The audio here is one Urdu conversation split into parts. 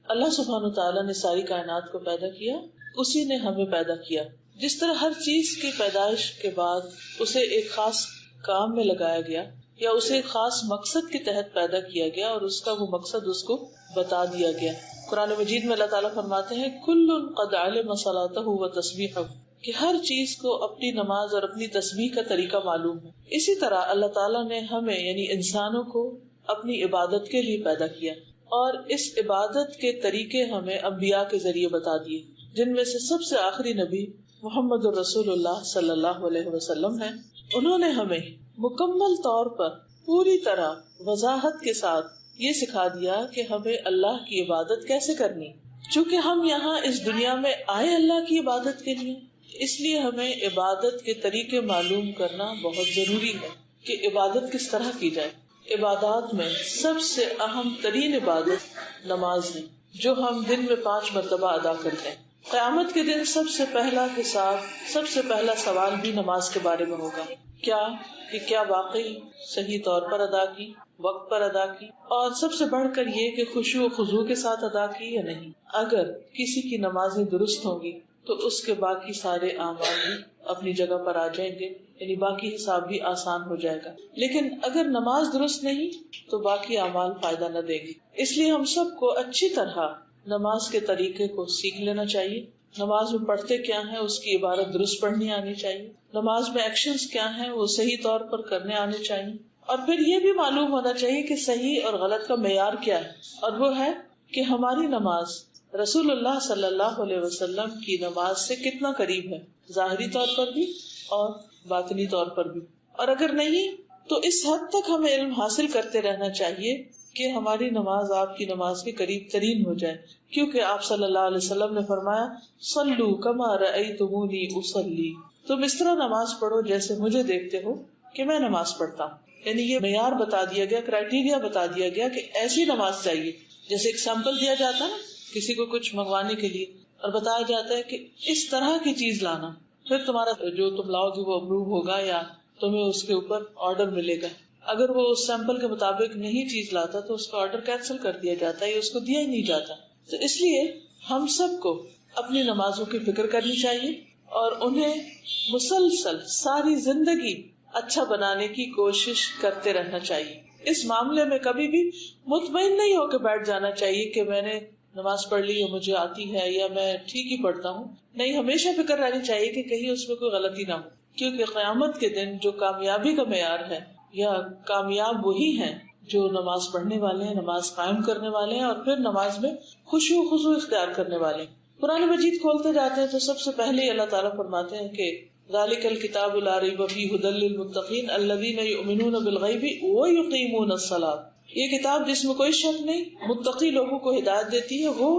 اللہ سبحانہ تعالیٰ نے ساری کائنات کو پیدا کیا، اسی نے ہمیں پیدا کیا. جس طرح ہر چیز کی پیدائش کے بعد اسے ایک خاص کام میں لگایا گیا یا اسے ایک خاص مقصد کے تحت پیدا کیا گیا اور اس کا وہ مقصد اس کو بتا دیا گیا. قرآن مجید میں اللہ تعالیٰ فرماتے ہیں کل قد علم صلاتہ و تسبیحہ، کہ ہر چیز کو اپنی نماز اور اپنی تسبیح کا طریقہ معلوم ہے. اسی طرح اللہ تعالیٰ نے ہمیں یعنی انسانوں کو اپنی عبادت کے لیے پیدا کیا اور اس عبادت کے طریقے ہمیں انبیاء کے ذریعے بتا دیے، جن میں سے سب سے آخری نبی محمد رسول اللہ صلی اللہ علیہ وسلم ہیں. انہوں نے ہمیں مکمل طور پر پوری طرح وضاحت کے ساتھ یہ سکھا دیا کہ ہمیں اللہ کی عبادت کیسے کرنی. چونکہ ہم یہاں اس دنیا میں آئے اللہ کی عبادت کے لیے، اس لیے ہمیں عبادت کے طریقے معلوم کرنا بہت ضروری ہے کہ عبادت کس طرح کی جائے. عبادات میں سب سے اہم ترین عبادت نماز ہے، جو ہم دن میں 5 مرتبہ ادا کرتے ہیں. قیامت کے دن سب سے پہلا حساب، سب سے پہلا سوال بھی نماز کے بارے میں ہوگا. کیا واقعی صحیح طور پر ادا کی، وقت پر ادا کی، اور سب سے بڑھ کر یہ کہ خشوع و خضوع کے ساتھ ادا کی یا نہیں. اگر کسی کی نمازیں درست ہوں گی تو اس کے باقی سارے اعمال بھی اپنی جگہ پر آ جائیں گے، یعنی باقی حساب بھی آسان ہو جائے گا. لیکن اگر نماز درست نہیں تو باقی اعمال فائدہ نہ دے گی. اس لیے ہم سب کو اچھی طرح نماز کے طریقے کو سیکھ لینا چاہیے. نماز میں پڑھتے کیا ہیں اس کی عبارت درست پڑھنی آنی چاہیے. نماز میں ایکشنز کیا ہیں وہ صحیح طور پر کرنے آنے چاہیے. اور پھر یہ بھی معلوم ہونا چاہیے کہ صحیح اور غلط کا معیار کیا ہے، اور وہ ہے کہ ہماری نماز رسول اللہ صلی اللہ علیہ وسلم کی نماز سے کتنا قریب ہے، ظاہری طور پر بھی اور باطنی طور پر بھی. اور اگر نہیں تو اس حد تک ہمیں علم حاصل کرتے رہنا چاہیے کہ ہماری نماز آپ کی نماز کے قریب ترین ہو جائے. کیونکہ آپ صلی اللہ علیہ وسلم نے فرمایا صلو کما رأیتمونی اصلی، تم اس طرح نماز پڑھو جیسے مجھے دیکھتے ہو کہ میں نماز پڑھتا ہوں. یعنی یہ معیار بتا دیا گیا، کرائٹیریا بتا دیا گیا کہ ایسی نماز چاہیے. جیسے ایک سیمپل دیا جاتا ہے نا کسی کو کچھ منگوانے کے لیے، اور بتایا جاتا ہے کہ اس طرح کی چیز لانا، پھر تمہارا جو تم لاؤ گے وہ اپروو ہوگا یا تمہیں اس کے اوپر آرڈر ملے گا. اگر وہ اس سیمپل کے مطابق نہیں چیز لاتا تو اس کا آرڈر کینسل کر دیا جاتا ہے یا اس کو دیا ہی نہیں جاتا. تو اس لیے ہم سب کو اپنی نمازوں کی فکر کرنی چاہیے اور انہیں مسلسل ساری زندگی اچھا بنانے کی کوشش کرتے رہنا چاہیے. اس معاملے میں کبھی بھی مطمئن نہیں ہو کے بیٹھ جانا چاہیے کہ میں نے نماز پڑھ لی یا مجھے آتی ہے یا میں ٹھیک ہی پڑھتا ہوں. نہیں، ہمیشہ فکر رہنی چاہیے کہ کہیں اس میں کوئی غلطی نہ ہو. کیونکہ قیامت کے دن جو کامیابی کا معیار ہے یا کامیاب وہی ہیں جو نماز پڑھنے والے ہیں، نماز قائم کرنے والے ہیں اور پھر نماز میں خشوع و خضوع اختیار کرنے والے ہیں. قرآن مجید کھولتے جاتے ہیں تو سب سے پہلے اللہ تعالیٰ فرماتے ہیں کہ ذالک الکتاب لا ریب فیہ ھدی للمتقین الذین یؤمنون بالغیب ویقیمون الصلاۃ. یہ کتاب جس میں کوئی شک نہیں، متقی لوگوں کو ہدایت دیتی ہے، وہ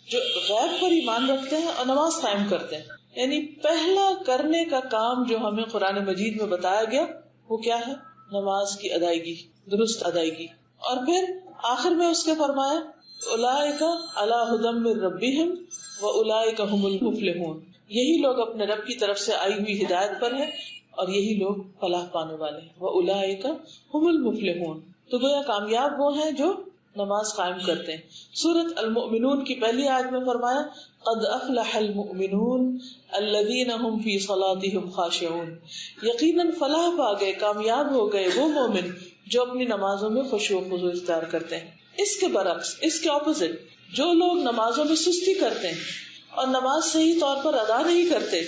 جو غیب پر ایمان رکھتے ہیں اور نماز قائم کرتے ہیں. یعنی پہلا کرنے کا کام جو ہمیں قرآن مجید میں بتایا گیا وہ کیا ہے؟ نماز کی ادائیگی، درست ادائیگی. اور پھر آخر میں اس کے فرمایا اولئک علی ھدی من ربہم واولئک ھم المفلحون. یہی لوگ اپنے رب کی طرف سے آئی ہوئی ہدایت پر ہیں اور یہی لوگ فلاح پانے والے ہیں. واولئک ھم المفلحون. تو گویا کامیاب وہ ہیں جو نماز قائم کرتے ہیں. سورۃ المؤمنون کی پہلی آیت میں فرمایا قد افلح المؤمنون الذین هم فی صلاتهم خاشعون. یقیناً فلاح پا گئے، کامیاب ہو گئے وہ مومن جو اپنی نمازوں میں خشوع و خضوع اختیار کرتے ہیں. اس کے برعکس، اس کے اپوزٹ، جو لوگ نمازوں میں سستی کرتے ہیں اور نماز صحیح طور پر ادا نہیں کرتے،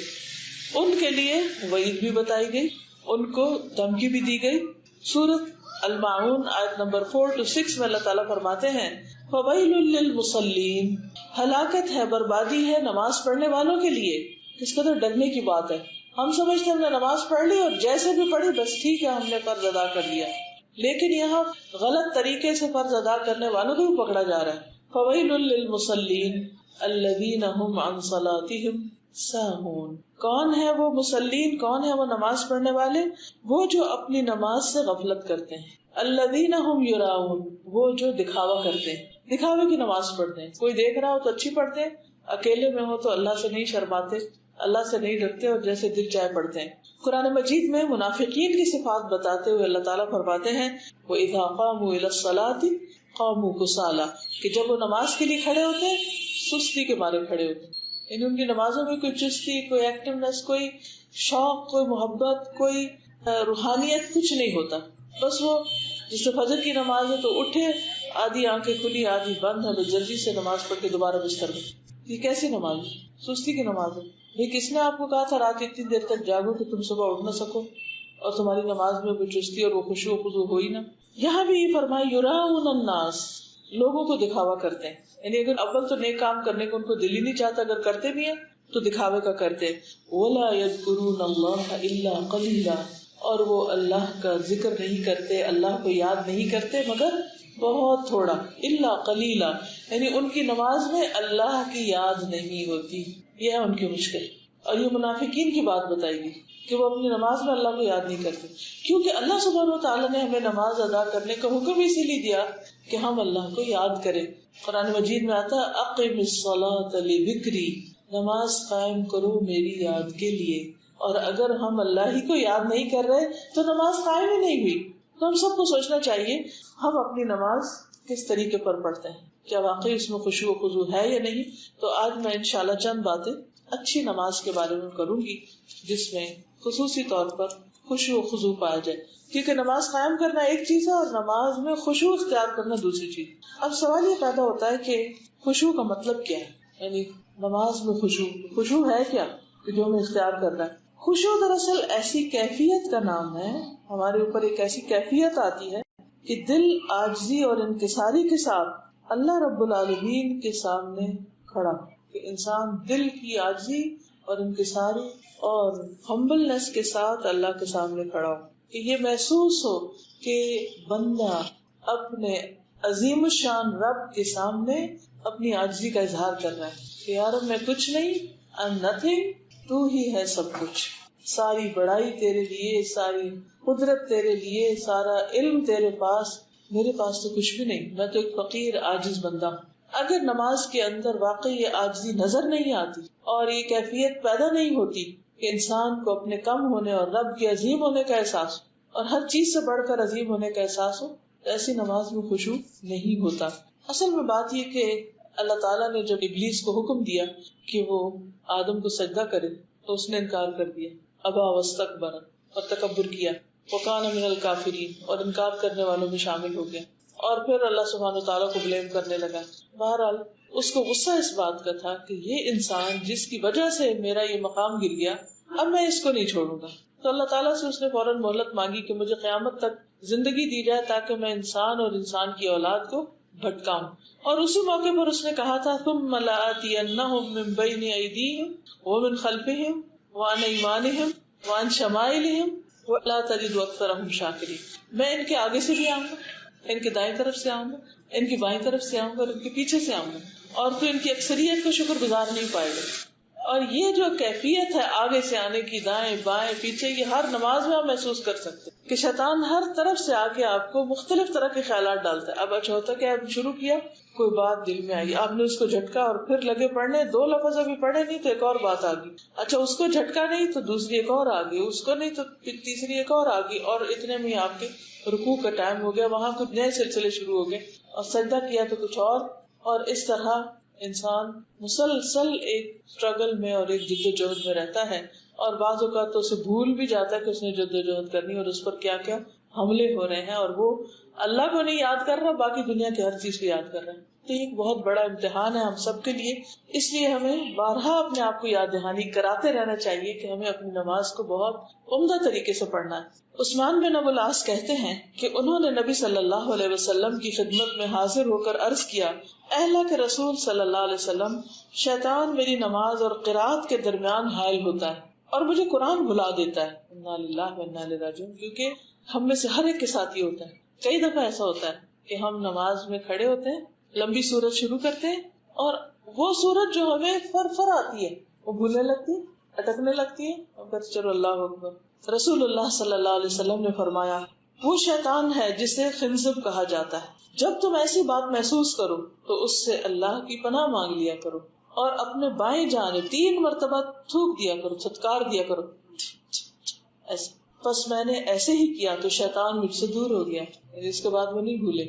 ان کے لیے وعید بھی بتائی گئی، ان کو دھمکی بھی دی گئی. سورۃ الماعون آیت نمبر 4 سے 6 میں اللہ تعالیٰ فرماتے ہیں فویل للمصلین. ہلاکت ہے، بربادی ہے نماز پڑھنے والوں کے لیے. اس قدر ڈرنے کی بات ہے. ہم سمجھتے ہیں ہم نے نماز پڑھ لی اور جیسے بھی پڑھی بس ٹھیک ہے، ہم نے فرض ادا کر لیا، لیکن یہاں غلط طریقے سے فرض ادا کرنے والوں کو بھی پکڑا جا رہا ہے. فویل للمصلین الذین هم عن صلاتهم ساہون. کون ہے وہ مصلین، کون ہے وہ نماز پڑھنے والے؟ وہ جو اپنی نماز سے غفلت کرتے ہیں. الذین هم یراؤن، وہ جو دکھاوا کرتے ہیں، دکھاوے کی نماز پڑھتے ہیں. کوئی دیکھ رہا ہو تو اچھی پڑھتے ہیں، اکیلے میں ہو تو اللہ سے نہیں شرماتے، اللہ سے نہیں ڈرتے اور جیسے دل چاہے پڑھتے ہیں. قرآن مجید میں منافقین کی صفات بتاتے ہوئے اللہ تعالیٰ فرماتے ہیں وَإِذَا قَامُوا إِلَى الصَّلَاةِ قاموا کسالى کہ جب وہ نماز کے لیے کھڑے ہوتے ہیں سستی کے مارے کھڑے ہوتے ہیں. یعنی ان کی نمازوں میں کوئی چستی، کوئی ایکٹیونیس، کوئی شوق، کوئی محبت، کوئی روحانیت کچھ نہیں ہوتا. بس وہ جیسے فجر کی نماز ہے تو اٹھے، آدھی آنکھیں کھلی آدھی بند ہے، بس جلدی سے نماز پڑھ کے دوبارہ بستر میں. یہ کیسی نماز ہے؟ سستی کی نماز ہے. بھائی کس نے آپ کو کہا تھا رات اتنی دیر تک جاگو کہ تم صبح اٹھ نہ سکو اور تمہاری نماز میں کوئی چستی اور وہ خشوع و خضوع ہوئی نہ. یہاں بھی یہ فرمایا یراؤن الناس، لوگوں کو دکھاوا کرتے ہیں. یعنی اگر اول تو نیک کام کرنے کو ان کو دل ہی نہیں چاہتا، اگر کرتے بھی ہیں تو دکھاوے کا کرتے. ولا یذکرون اللہ الا قلیلا، اور وہ اللہ کا ذکر نہیں کرتے، اللہ کو یاد نہیں کرتے مگر بہت تھوڑا. الا قلیلا یعنی ان کی نماز میں اللہ کی یاد نہیں ہوتی. یہ ہے ان کی مشکل. اور یہ منافقین کی بات بتائی گئی کہ وہ اپنی نماز میں اللہ کو یاد نہیں کرتے، کیونکہ اللہ سبحانہ وتعالیٰ نے ہمیں نماز ادا کرنے کا حکم اسی لیے دیا کہ ہم اللہ کو یاد کریں. قرآن مجید میں آتا ہے اقم الصلاۃ لذکری، نماز قائم کرو میری یاد کے لیے. اور اگر ہم اللہ ہی کو یاد نہیں کر رہے تو نماز قائم ہی نہیں ہوئی. تو ہم سب کو سوچنا چاہیے ہم اپنی نماز کس طریقے پر پڑھتے ہیں، کیا واقعی اس میں خشوع و خضوع ہے یا نہیں. تو آج میں انشاءاللہ چند باتیں اچھی نماز کے بارے میں کروں گی جس میں خصوصی طور پر خشوع و خضوع پایا جائے، کیونکہ نماز قائم کرنا ایک چیز ہے اور نماز میں خشوع اختیار کرنا دوسری چیز. اب سوال یہ پیدا ہوتا ہے کہ خشوع کا مطلب کیا ہے، یعنی نماز میں خشوع ہے کیا کہ جو ہمیں اختیار کرنا ہے. خشوع دراصل ایسی کیفیت کا نام ہے، ہمارے اوپر ایک ایسی کیفیت آتی ہے کہ دل عاجزی اور انکساری کے ساتھ اللہ رب العالمین کے سامنے کھڑا، کہ انسان دل کی عاجزی اور انکساری اور ہمبلنس کے ساتھ اللہ کے سامنے کھڑا ہو، کہ یہ محسوس ہو کہ بندہ اپنے عظیم الشان رب کے سامنے اپنی عاجزی کا اظہار کر رہا ہے کہ یار میں کچھ نہیں، I'm nothing، تو ہی ہے سب کچھ، ساری بڑائی تیرے لیے، ساری قدرت تیرے لیے، سارا علم تیرے پاس، میرے پاس تو کچھ بھی نہیں، میں تو ایک فقیر عاجز بندہ ہوں. اگر نماز کے اندر واقعی یہ عاجزی نظر نہیں آتی اور یہ کیفیت پیدا نہیں ہوتی کہ انسان کو اپنے کم ہونے اور رب کے عظیم ہونے کا احساس اور ہر چیز سے بڑھ کر عظیم ہونے کا احساس ہو، تو ایسی نماز میں خشوع نہیں ہوتا. اصل میں بات یہ کہ اللہ تعالیٰ نے جب ابلیس کو حکم دیا کہ وہ آدم کو سجدہ کرے تو اس نے انکار کر دیا، ابا واستکبر، اور تکبر کیا، وکان من الکافرین، اور انکار کرنے والوں میں شامل ہو گیا، اور پھر اللہ سبحانہ وتعالیٰ کو بلیم کرنے لگا. بہرحال اس کو غصہ اس بات کا تھا کہ یہ انسان جس کی وجہ سے میرا یہ مقام گر گیا، اب میں اس کو نہیں چھوڑوں گا. تو اللہ تعالیٰ سے اس نے فوراً مہلت مانگی کہ مجھے قیامت تک زندگی دی جائے تاکہ میں انسان اور انسان کی اولاد کو بھٹکاؤں. اور اسی موقع پر اس نے کہا تھا ثم لآتینہم من بین ایدیہم ومن خلفہم وعن ایمانہم وعن شمائلہم ولا تجد اکثرہم شاکرین. میں ان کے آگے سے بھی آؤں گا، ان کے دائیں طرف سے آؤں گا، ان کی بائیں طرف سے آؤں گا اور ان کے پیچھے سے آؤں گا، اور تو ان کی اکثریت کو شکر گزار نہیں پائے گا. اور یہ جو کیفیت ہے آگے سے آنے کی، دائیں بائیں پیچھے، یہ ہر نماز میں آپ محسوس کر سکتے کہ شیطان ہر طرف سے آ کے آپ کو مختلف طرح کے خیالات ڈالتا ہے. اب اچھا ہوتا ہے کہ آپ شروع کیا، کوئی بات دل میں آئی، آپ نے اس کو جھٹکا اور پھر لگے پڑھنے، 2 لفظ ابھی پڑھے نہیں تو ایک اور بات آ گئی، اچھا اس کو جھٹکا نہیں تو دوسری ایک اور آ گئی، اس کو نہیں تو تیسری ایک اور آ گئی، اور اتنے میں آپ کے رکوع کا ٹائم ہو گیا، وہاں کچھ نئے سلسلے شروع ہو گئے، اور سجدہ کیا تو کچھ اور اس طرح انسان مسلسل ایک اسٹرگل میں اور ایک جدوجہد میں رہتا ہے، اور بعض اوقات تو اسے بھول بھی جاتا ہے کہ اس نے جدوجہد کرنی اور اس پر کیا کیا حملے ہو رہے ہیں، اور وہ اللہ کو نہیں یاد کر رہا، باقی دنیا کی ہر چیز کو یاد کر رہا ہے. تو یہ ایک بہت بڑا امتحان ہے ہم سب کے لیے. اس لیے ہمیں بارہا اپنے آپ کو یاد دہانی کراتے رہنا چاہیے کہ ہمیں اپنی نماز کو بہت عمدہ طریقے سے پڑھنا ہے. عثمان بن ابو العاص کہتے ہیں کہ انہوں نے نبی صلی اللہ علیہ وسلم کی خدمت میں حاضر ہو کر عرض کیا، اے اللہ کے رسول صلی اللہ علیہ وسلم، شیطان میری نماز اور قرات کے درمیان حائل ہوتا ہے اور مجھے قرآن بھلا دیتا ہے. انا للہ و انا الیہ راجعون. کیونکہ ہم میں سے ہر ایک کے ساتھ یہ ہوتا ہے. کئی دفعہ ایسا ہوتا ہے کہ ہم نماز میں کھڑے ہوتے ہیں، لمبی سورت شروع کرتے ہیں، اور وہ سورت جو ہمیں فر آتی ہے وہ بھولنے لگتی ہے، اٹکنے لگتی ہے، اور کہتے چلو اللہ اکبر. رسول اللہ صلی اللہ علیہ وسلم نے فرمایا، وہ شیطان ہے جسے خنزب کہا جاتا ہے. جب تم ایسی بات محسوس کرو تو اس سے اللہ کی پناہ مانگ لیا کرو اور اپنے بائیں جانب 3 مرتبہ تھوک دیا کرو، چھٹکار دیا کرو ایسے. بس میں نے ایسے ہی کیا تو شیطان مجھ سے دور ہو گیا. اس کے بعد وہ نہیں بھولے.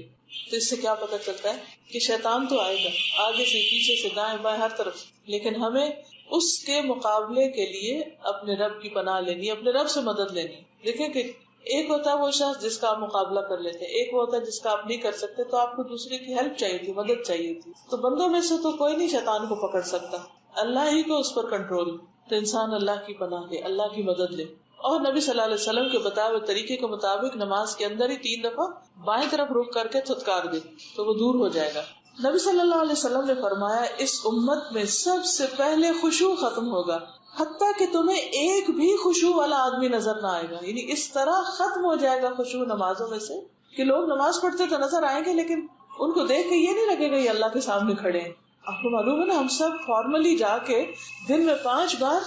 تو اس سے کیا پتہ چلتا ہے کہ شیطان تو آئے گا آگے سے پیچھے سے دائیں بائیں ہر طرف سے، لیکن ہمیں اس کے مقابلے کے لیے اپنے رب کی پناہ لینی، اپنے رب سے مدد لینی. دیکھیں کہ ایک ہوتا ہے وہ شخص جس کا آپ مقابلہ کر لیتے ہیں، ایک ہوتا ہے جس کا آپ نہیں کر سکتے، تو آپ کو دوسرے کی ہیلپ چاہیے تھی، مدد چاہیے تھی. تو بندوں میں سے تو کوئی نہیں شیطان کو پکڑ سکتا، اللہ ہی کو اس پر کنٹرول. تو انسان اللہ کی پناہ لے، اللہ کی مدد لے. اور نبی صلی اللہ علیہ وسلم کے بتائے ہوئے طریقے کے مطابق نماز کے اندر ہی 3 دفعہ بائیں طرف رک کر کے تھتکار دے تو وہ دور ہو جائے گا. نبی صلی اللہ علیہ وسلم نے فرمایا اس امت میں سب سے پہلے خشوع ختم ہوگا، حتیٰ کہ تمہیں ایک بھی خشوع والا آدمی نظر نہ آئے گا. یعنی اس طرح ختم ہو جائے گا خشوع نمازوں میں سے کہ لوگ نماز پڑھتے تو نظر آئیں گے، لیکن ان کو دیکھ کے یہ نہیں لگے گا یہ اللہ کے سامنے کھڑے ہیں. آپ کو معلوم ہے نا، ہم سب فارملی جا کے دن میں 5 بار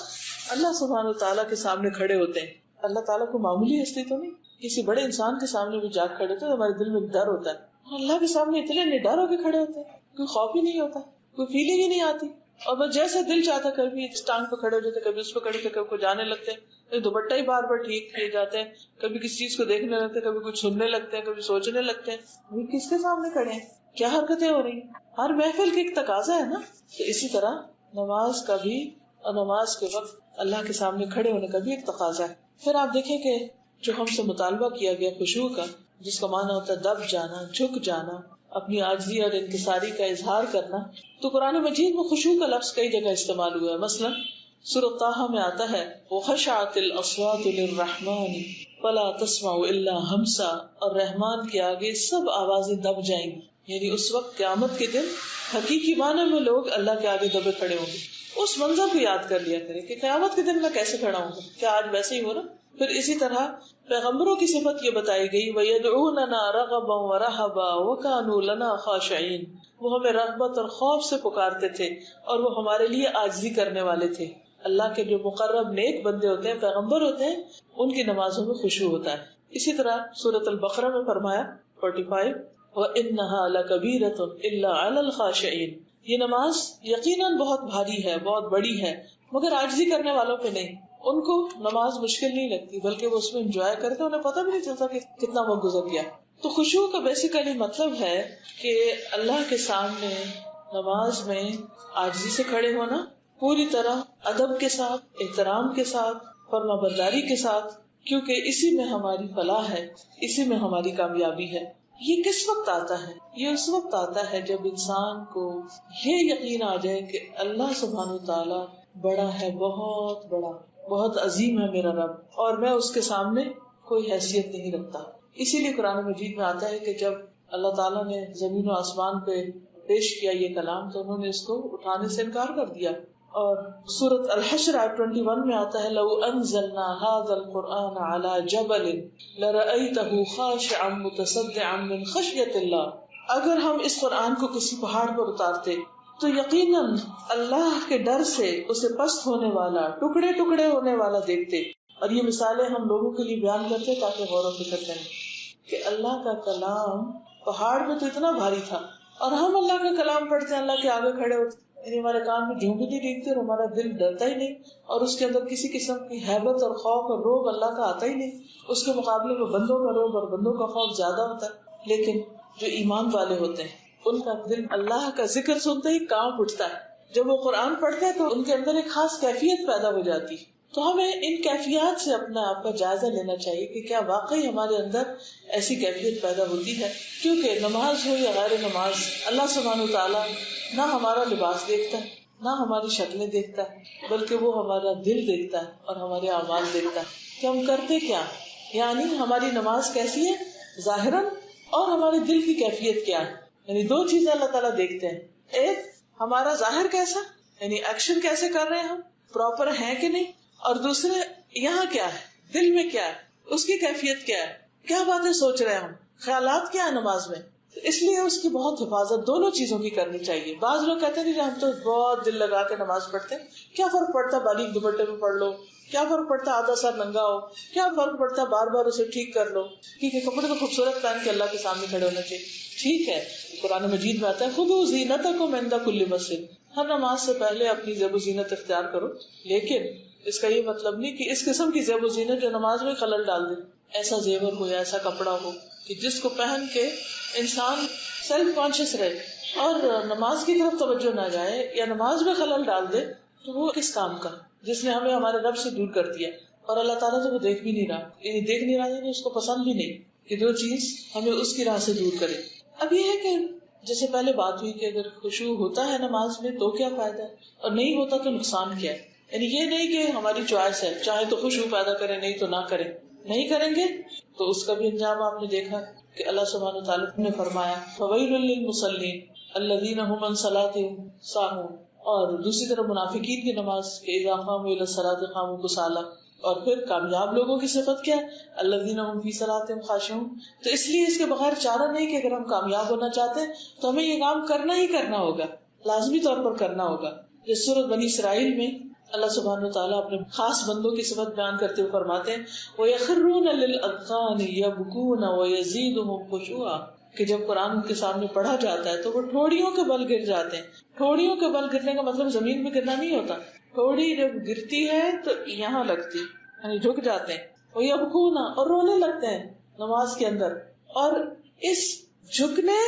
اللہ سبحانہ وتعالیٰ کے سامنے کھڑے ہوتے ہیں. اللہ تعالیٰ کو معمولی ہستی تو نہیں، کسی بڑے انسان کے سامنے بھی جا کھڑے ہوتے ہیں، ہمارے دل میں ڈر ہوتا ہے. اللہ کے سامنے اتنے نڈر ہو کے کھڑے ہوتے ہیں، کوئی خوف ہی نہیں ہوتا، کوئی فیلنگ ہی نہیں آتی. اور بس جیسے دل چاہتا کبھی اس ٹانگ پہ کھڑے ہو جاتے، کبھی اس پہ کھڑے ہوتے، کبھی کو جانے لگتے ہیں، دوپٹہ ہی بار بار ٹھیک کیے جاتے ہیں، کبھی کسی چیز کو دیکھنے لگتے ہیں، کبھی کچھ سننے لگتے ہیں، کبھی سوچنے لگتے ہیں یہ کس کے سامنے کھڑے ہیں، کیا حرکتیں ہو رہی ہیں. ہر محفل کی ایک تقاضا ہے نا. تو اسی طرح نماز کا بھی، اور نماز کے وقت اللہ کے سامنے کھڑے ہونے کا بھی ایک تقاضا ہے. پھر آپ دیکھیں کہ جو ہم سے مطالبہ کیا گیا خشوع کا، جس کا معنی ہوتا ہے دب جانا، جھک جانا، اپنی عاجزی اور انکساری کا اظہار کرنا، تو قرآن مجید میں خشوع کا لفظ کئی جگہ استعمال ہوا ہے. مثلا سورۃ طٰہٰ میں آتا ہے وَخَشَعَتِ الْأَصْوَاتُ لِلرَّحْمَٰنِ فَلَا تَسْمَعُ إِلَّا هَمْسًا، اور رحمان کے آگے سب آوازیں دب جائیں گی. یعنی اس وقت قیامت کے دن حقیقی معنی میں لوگ اللہ کے آگے دبے کھڑے ہوں گے. اس منظر کو یاد کر لیا کرے کہ قیامت کے دن میں کیسے کھڑا ہوں گا، کیا آج ویسے ہی ہو رہا. پھر اسی طرح پیغمبروں کی صفت یہ بتائی گئی وَيَدْعُونَنَا رَغَبًا وَرَهَبًا وَكَانُوا لَنَا خَاشِعِينَ، وہ ہمیں رغبت اور خوف سے پکارتے تھے اور وہ ہمارے لیے عاجزی کرنے والے تھے. اللہ کے جو مقرب نیک بندے ہوتے ہیں، پیغمبر ہوتے ہیں، ان کی نمازوں میں خشوع ہوتا ہے. اسی طرح سورۃ البقرہ میں فرمایا 45 وَإِنَّهَا لَكَبِيرَةٌ إِلَّا عَلَى الْخَاشِعِينَ، یہ نماز یقیناً بہت بھاری ہے، بہت بڑی ہے، مگر عاجزی کرنے والوں پہ نہیں. ان کو نماز مشکل نہیں لگتی، بلکہ وہ اس میں انجوائے کرتے، انہیں پتہ بھی نہیں چلتا کہ کتنا وقت گزر گیا. تو خشوع کا بیسیکلی مطلب ہے کہ اللہ کے سامنے نماز میں عاجزی سے کھڑے ہونا، پوری طرح ادب کے ساتھ، احترام کے ساتھ، فرما برداری کے ساتھ، کیونکہ اسی میں ہماری فلاح ہے، اسی میں ہماری کامیابی ہے. یہ کس وقت آتا ہے؟ یہ اس وقت آتا ہے جب انسان کو یہ یقین آ جائے کہ اللہ سبحانہ وتعالیٰ بڑا ہے، بہت بڑا، بہت عظیم ہے میرا رب، اور میں اس کے سامنے کوئی حیثیت نہیں رکھتا. اسی لیے قرآن مجید میں آتا ہے کہ جب اللہ تعالیٰ نے زمین و آسمان پہ پیش کیا یہ کلام تو انہوں نے اس کو اٹھانے سے انکار کر دیا. اور سورۃ الحشر 21 میں آتا ہے لو انزلنا هذا القرآن على جبل لرأيته خاشعا متصدعا من خشية الله، اگر ہم اس قرآن کو کسی پہاڑ پر اتارتے تو یقیناً اللہ کے ڈر سے اسے پست ہونے والا، ٹکڑے ٹکڑے ہونے والا دیکھتے. اور یہ مثالیں ہم لوگوں کے لیے بیان کرتے تاکہ غور و فکر کریں کہ اللہ کا کلام پہاڑ میں تو اتنا بھاری تھا، اور ہم اللہ کا کلام پڑھتے ہیں، اللہ کے آگے کھڑے ہوتے، یعنی ہمارے کان میں جھونک نہیں ڈیگتے اور ہمارا دل ڈرتا ہی نہیں، اور اس کے اندر کسی قسم کی ہیبت اور خوف اور روب اللہ کا آتا ہی نہیں. اس کے مقابلے میں بندوں کا روب اور بندوں کا خوف زیادہ ہوتا ہے. لیکن جو ایمان والے ہوتے ہیں ان کا دل اللہ کا ذکر سنتے ہی کانپ اٹھتا ہے. جب وہ قرآن پڑھتے ہیں تو ان کے اندر ایک خاص کیفیت پیدا ہو جاتی. تو ہمیں ان کیفیات سے اپنا آپ کا جائزہ لینا چاہیے کہ کیا واقعی ہمارے اندر ایسی کیفیت پیدا ہوتی ہے. کیونکہ نماز ہو یا غیر نماز، اللہ سبحانہ وتعالیٰ نہ ہمارا لباس دیکھتا ہے، نہ ہماری شکلیں دیکھتا ہے، بلکہ وہ ہمارا دل دیکھتا ہے اور ہمارے اعمال دیکھتا ہے کہ ہم کرتے کیا. یعنی ہماری نماز کیسی ہے ظاہراً، اور ہمارے دل کی کیفیت کیا ہے. یعنی 2 چیزیں اللہ تعالیٰ دیکھتے ہیں. ایک ہمارا ظاہر کیسا، یعنی ایکشن کیسے کر رہے ہیں ہم، پراپر ہیں کہ نہیں، اور دوسرے یہاں کیا ہے، دل میں کیا ہے، اس کی کیفیت کیا ہے، کیا باتیں سوچ رہے ہیں ہم، خیالات کیا ہے نماز میں. اس لیے اس کی بہت حفاظت دونوں چیزوں کی کرنی چاہیے. بعض لوگ کہتے ہیں کہ ہم تو بہت دل لگا کے نماز پڑھتے ہیں، کیا فرق پڑتا باریک دوپٹے میں پڑھ لو، کیا فرق پڑتا آدھا سر ننگا ہو، کیا فرق پڑتا بار بار اسے ٹھیک کر لو. ٹھیک ہے، کپڑے تو خوبصورت پہن کے اللہ کے سامنے کھڑے ہونا چاہیے، ٹھیک ہے. قرآن مجید میں آتا ہے خذوا زینتکم عند کل مسجد، ہر نماز سے پہلے اپنی زیب و زینت اختیار کرو. لیکن اس کا یہ مطلب نہیں کہ اس قسم کی زیب و زینت جو نماز میں خلل ڈال دے. ایسا زیور ہو یا ایسا کپڑا ہو کہ جس کو پہن کے انسان سیلف کانشیس رہے اور نماز کی طرف توجہ نہ جائے یا نماز میں خلل ڈال دے، تو وہ کس کام کا، جس نے ہمیں ہمارے رب سے دور کر دیا اور اللہ تعالیٰ تو وہ دیکھ بھی نہیں رہا، یعنی دیکھ نہیں رہا یعنی اس کو پسند بھی نہیں کہ جو چیز ہمیں اس کی راہ سے دور کرے۔ اب یہ ہے کہ جیسے پہلے بات ہوئی کہ اگر خشوع ہوتا ہے نماز میں تو کیا فائدہ ہے اور نہیں ہوتا تو نقصان کیا ہے۔ یعنی یہ نہیں کہ ہماری چوائس ہے، چاہے تو خشوع پیدا کریں نہیں تو نہ کریں، نہیں کریں گے تو اس کا بھی انجام آپ نے دیکھا کہ اللہ سبحانہ وتعالیٰ نے فرمایا فویل للمصلین الذین هم عن صلاتهم ساہون، اور دوسری طرف منافقین کی نماز کہ اذا قاموا الی الصلاۃ قاموا کسالى، اور پھر کامیاب لوگوں کی صفت کیا ہے الذین هم فی صلاتهم خاشعون۔ تو اس لیے اس کے بغیر چارہ نہیں کہ اگر ہم کامیاب ہونا چاہتے ہیں تو ہمیں یہ کام کرنا ہی کرنا ہوگا، لازمی طور پر کرنا ہوگا۔ جس سورۃ بنی اسرائیل میں اللہ سبحانہ وتعالیٰ اپنے خاص بندوں کی صفت بیان کرتے ہوئے فرماتے ہیں وَيَخِرُّونَ لِلْأَذْقَانِ يَبْكُونَ وَيَزِيدُهُمْ خُشُوعًا، کہ جب قرآن کے سامنے پڑھا جاتا ہے تو وہ ٹھوڑیوں کے بل گر جاتے ہیں۔ ٹھوڑیوں کے بل گرنے کا مطلب زمین میں گرنا نہیں ہوتا، ٹھوڑی جب گرتی ہے تو یہاں لگتی یعنی جھک جاتے ہیں، وَيَبْكُونَ اور رونے لگتے ہیں نماز کے اندر، اور اس جھکنے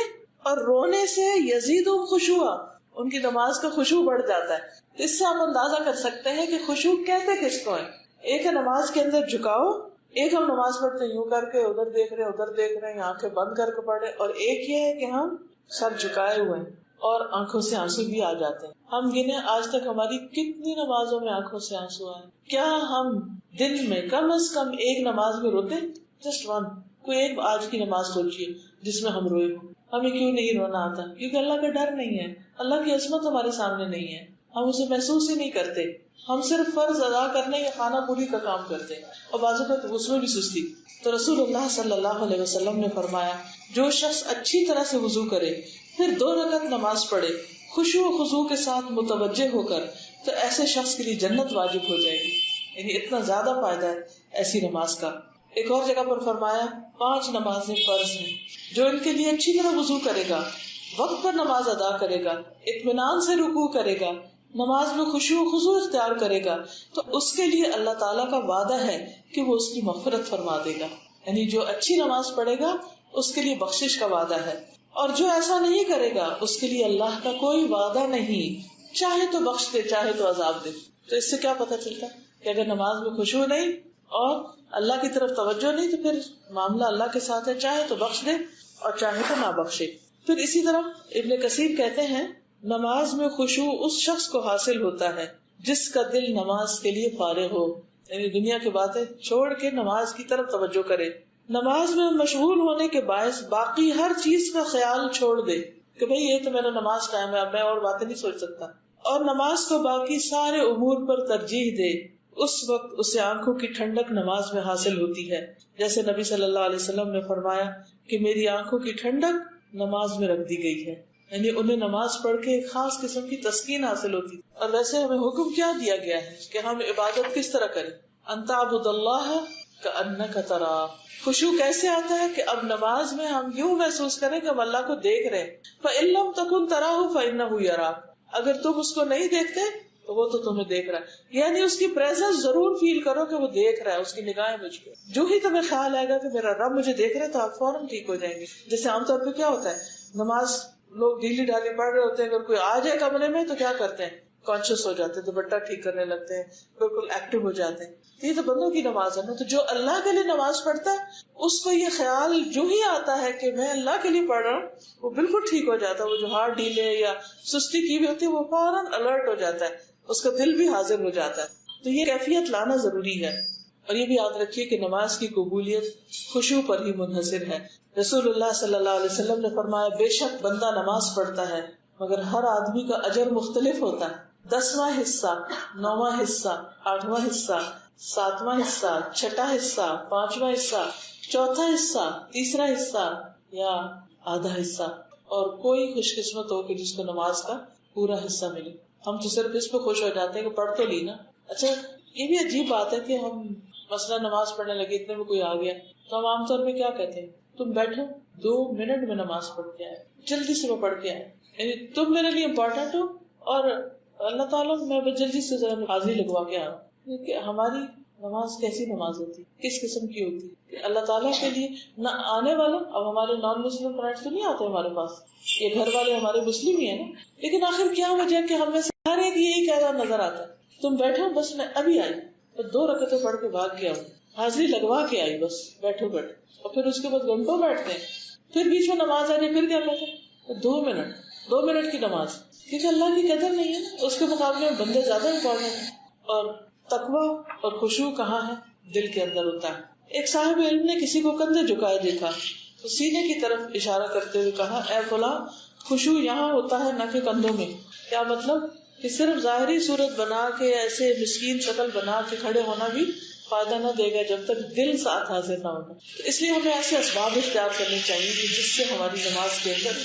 اور رونے سے یزیدہم خشوعا ان کی نماز کا خشوع بڑھ جاتا ہے۔ اس سے آپ اندازہ کر سکتے ہیں کہ خشوع کہتے کس کو ہے۔ ایک ہے نماز کے اندر جھکاؤ، ایک ہم نماز پڑھتے ہیں یوں کر کے ادھر دیکھ رہے ادھر دیکھ رہے ہیں آنکھیں بند کر کے پڑھ رہے، اور ایک یہ ہے کہ ہم سر جھکائے ہوئے ہیں اور آنکھوں سے آنسو بھی آ جاتے ہیں۔ ہم گنے آج تک ہماری کتنی نمازوں میں آنکھوں سے آنسو آئے؟ کیا ہم دن میں کم از کم ایک نماز میں روتے؟ جسٹ ون، کوئی ایک آج کی نماز سوچیے جس میں ہم روئے ہوں۔ ہمیں کیوں نہیں رونا آتا؟ کیونکہ اللہ کا ڈر نہیں ہے، اللہ کی عظمت ہمارے سامنے نہیں ہے، ہم اسے محسوس ہی نہیں کرتے، ہم صرف فرض ادا کرنے یا خانہ پوری کا کام کرتے ہیں اور بعض اوقات اس میں بھی سستی۔ تو رسول اللہ صلی اللہ علیہ وسلم نے فرمایا جو شخص اچھی طرح سے وضو کرے پھر 2 رکعت نماز پڑھے خشوع و خضوع کے ساتھ متوجہ ہو کر، تو ایسے شخص کے لیے جنت واجب ہو جائے گی۔ یعنی اتنا زیادہ فائدہ ہے ایسی نماز کا۔ ایک اور جگہ پر فرمایا 5 نمازیں فرض ہیں، جو ان کے لیے اچھی طرح وضو کرے گا، وقت پر نماز ادا کرے گا، اطمینان سے رکوع کرے گا، نماز میں خشوع و خضوع اختیار کرے گا، تو اس کے لیے اللہ تعالیٰ کا وعدہ ہے کہ وہ اس کی مغفرت فرما دے گا۔ یعنی جو اچھی نماز پڑھے گا اس کے لیے بخشش کا وعدہ ہے، اور جو ایسا نہیں کرے گا اس کے لیے اللہ کا کوئی وعدہ نہیں، چاہے تو بخش دے چاہے تو عذاب دے۔ تو اس سے کیا پتہ چلتا کہ اگر نماز میں خشوع نہیں اور اللہ کی طرف توجہ نہیں تو پھر معاملہ اللہ کے ساتھ ہے، چاہے تو بخش دے اور چاہے تو نہ بخشے۔ پھر اسی طرح ابن کثیر کہتے ہیں نماز میں خشوع اس شخص کو حاصل ہوتا ہے جس کا دل نماز کے لیے فارغ ہو، یعنی دنیا کی باتیں چھوڑ کے نماز کی طرف توجہ کرے، نماز میں مشغول ہونے کے باعث باقی ہر چیز کا خیال چھوڑ دے کہ بھئی یہ تو میرا نماز ٹائم ہے، اب میں اور باتیں نہیں سوچ سکتا، اور نماز کو باقی سارے امور پر ترجیح دے، اس وقت اسے آنکھوں کی ٹھنڈک نماز میں حاصل ہوتی ہے، جیسے نبی صلی اللہ علیہ وسلم نے فرمایا کہ میری آنکھوں کی ٹھنڈک نماز میں رکھ دی گئی ہے، یعنی انہیں نماز پڑھ کے ایک خاص قسم کی تسکین حاصل ہوتی۔ اور ویسے ہمیں حکم کیا دیا گیا ہے کہ ہم عبادت کس طرح کریں؟ ان تعبد اللہ کأنک تراہ۔ خشوع کیسے آتا ہے کہ اب نماز میں ہم یوں محسوس کریں کہ ہم اللہ کو دیکھ رہے ہیں، فإن لم تکن تراہ فإنہ یراک، اگر تم اس کو نہیں دیکھتے تو وہ تو تمہیں دیکھ رہا ہے، یعنی اس کی پریزنس ضرور فیل کرو کہ وہ دیکھ رہا ہے، اس کی نگاہیں مجھ پہ۔ جو ہی تمہیں خیال آئے گا کہ میرا رب مجھے دیکھ رہا ہے تو آپ فوراً ٹھیک ہو جائیں گے۔ جیسے عام طور پہ کیا ہوتا ہے نماز لوگ ڈھیلی ڈھالی پڑھ رہے ہوتے ہیں، اگر کوئی آ جائے کمرے میں تو کیا کرتے ہیں کانشیس ہو جاتے ہیں، دوپٹہ ٹھیک کرنے لگتے ہیں، بالکل ایکٹیو ہو جاتے ہیں۔ یہ تو بندوں کی نماز ہے نا، تو جو اللہ کے لیے نماز پڑھتا ہے اس کو یہ خیال جو ہی آتا ہے کہ میں اللہ کے لیے پڑھ رہا ہوں وہ بالکل ٹھیک ہو جاتا ہے۔ وہ جو ہاتھ ڈھیلے یا سستی کی بھی ہوتی ہے وہ فوراً الرٹ ہو جاتا ہے، اس کا دل بھی حاضر ہو جاتا ہے۔ تو یہ کیفیت لانا ضروری ہے، اور یہ بھی یاد رکھیے کہ نماز کی قبولیت خشوع پر ہی منحصر ہے۔ رسول اللہ صلی اللہ علیہ وسلم نے فرمایا بے شک بندہ نماز پڑھتا ہے مگر ہر آدمی کا اجر مختلف ہوتا ہے، 10واں حصہ، 9واں حصہ، 8واں حصہ، 7واں حصہ، 6واں حصہ، 5واں حصہ، 4تھا حصہ، 3را حصہ یا آدھا حصہ، اور کوئی خوش قسمت ہو کہ جس کو نماز کا پورا حصہ ملے۔ ہم تو صرف اس پہ خوش ہو جاتے ہیں کہ پڑھ تو لی نا۔ اچھا یہ بھی عجیب بات ہے کہ ہم مثلا نماز پڑھنے لگے، اتنے میں کوئی آ گیا تو ہم عام طور پہ کیا کہتے ہیں تم بیٹھو 2 منٹ میں نماز پڑھ کے آئے، جلدی سے وہ پڑھ کے آئے، یعنی تم میرے لیے امپورٹنٹ ہو اور اللہ تعالیٰ میں جلدی سے ذرا حاضری لگوا کے آؤں۔ ہماری نماز کیسی نماز ہوتی، کس قسم کی ہوتی کہ اللہ تعالیٰ کے لیے نہ آنے والا. اب ہمارے نان مسلم فرینڈس تو نہیں آتے ہمارے پاس، یہ گھر والے ہمارے مسلم ہی ہیں نا، لیکن آخر کیا وجہ کہ ہم میں سے ہر ایک یہی کہہ رہا نظر آتا ہے تم بیٹھو بس میں ابھی آئی اور 2 رکعتیں پڑھ کے بھاگ گیا ہوں، حاضری لگوا کے آئی بس بیٹھو بیٹھو، اور پھر اس کے بعد گھنٹوں بیٹھتے ہیں، پھر بیچ میں نماز آ جائے پھر کیا کہتے ہیں 2 منٹ کی نماز، کیونکہ اللہ کی قدر نہیں ہے نا، اس کے مقابلے میں بندے زیادہ امپورٹنٹ ہیں. اور تقویٰ اور خشوع کہاں ہے؟ دل کے اندر ہوتا ہے. ایک صاحب علم نے کسی کو کندھے جھکائے دیکھا تو سینے کی طرف اشارہ کرتے ہوئے کہا اے فلاں خشوع یہاں ہوتا ہے نہ کہ کندھوں میں. کیا مطلب؟ کہ صرف ظاہری صورت بنا کے ایسے مسکین شکل بنا کے کھڑے ہونا بھی فائدہ نہ دے گا جب تک دل ساتھ حاضر نہ ہوگا. اس لیے ہمیں ایسے اسباب اختیار کرنے چاہیے کہ جس سے ہماری نماز کے اندر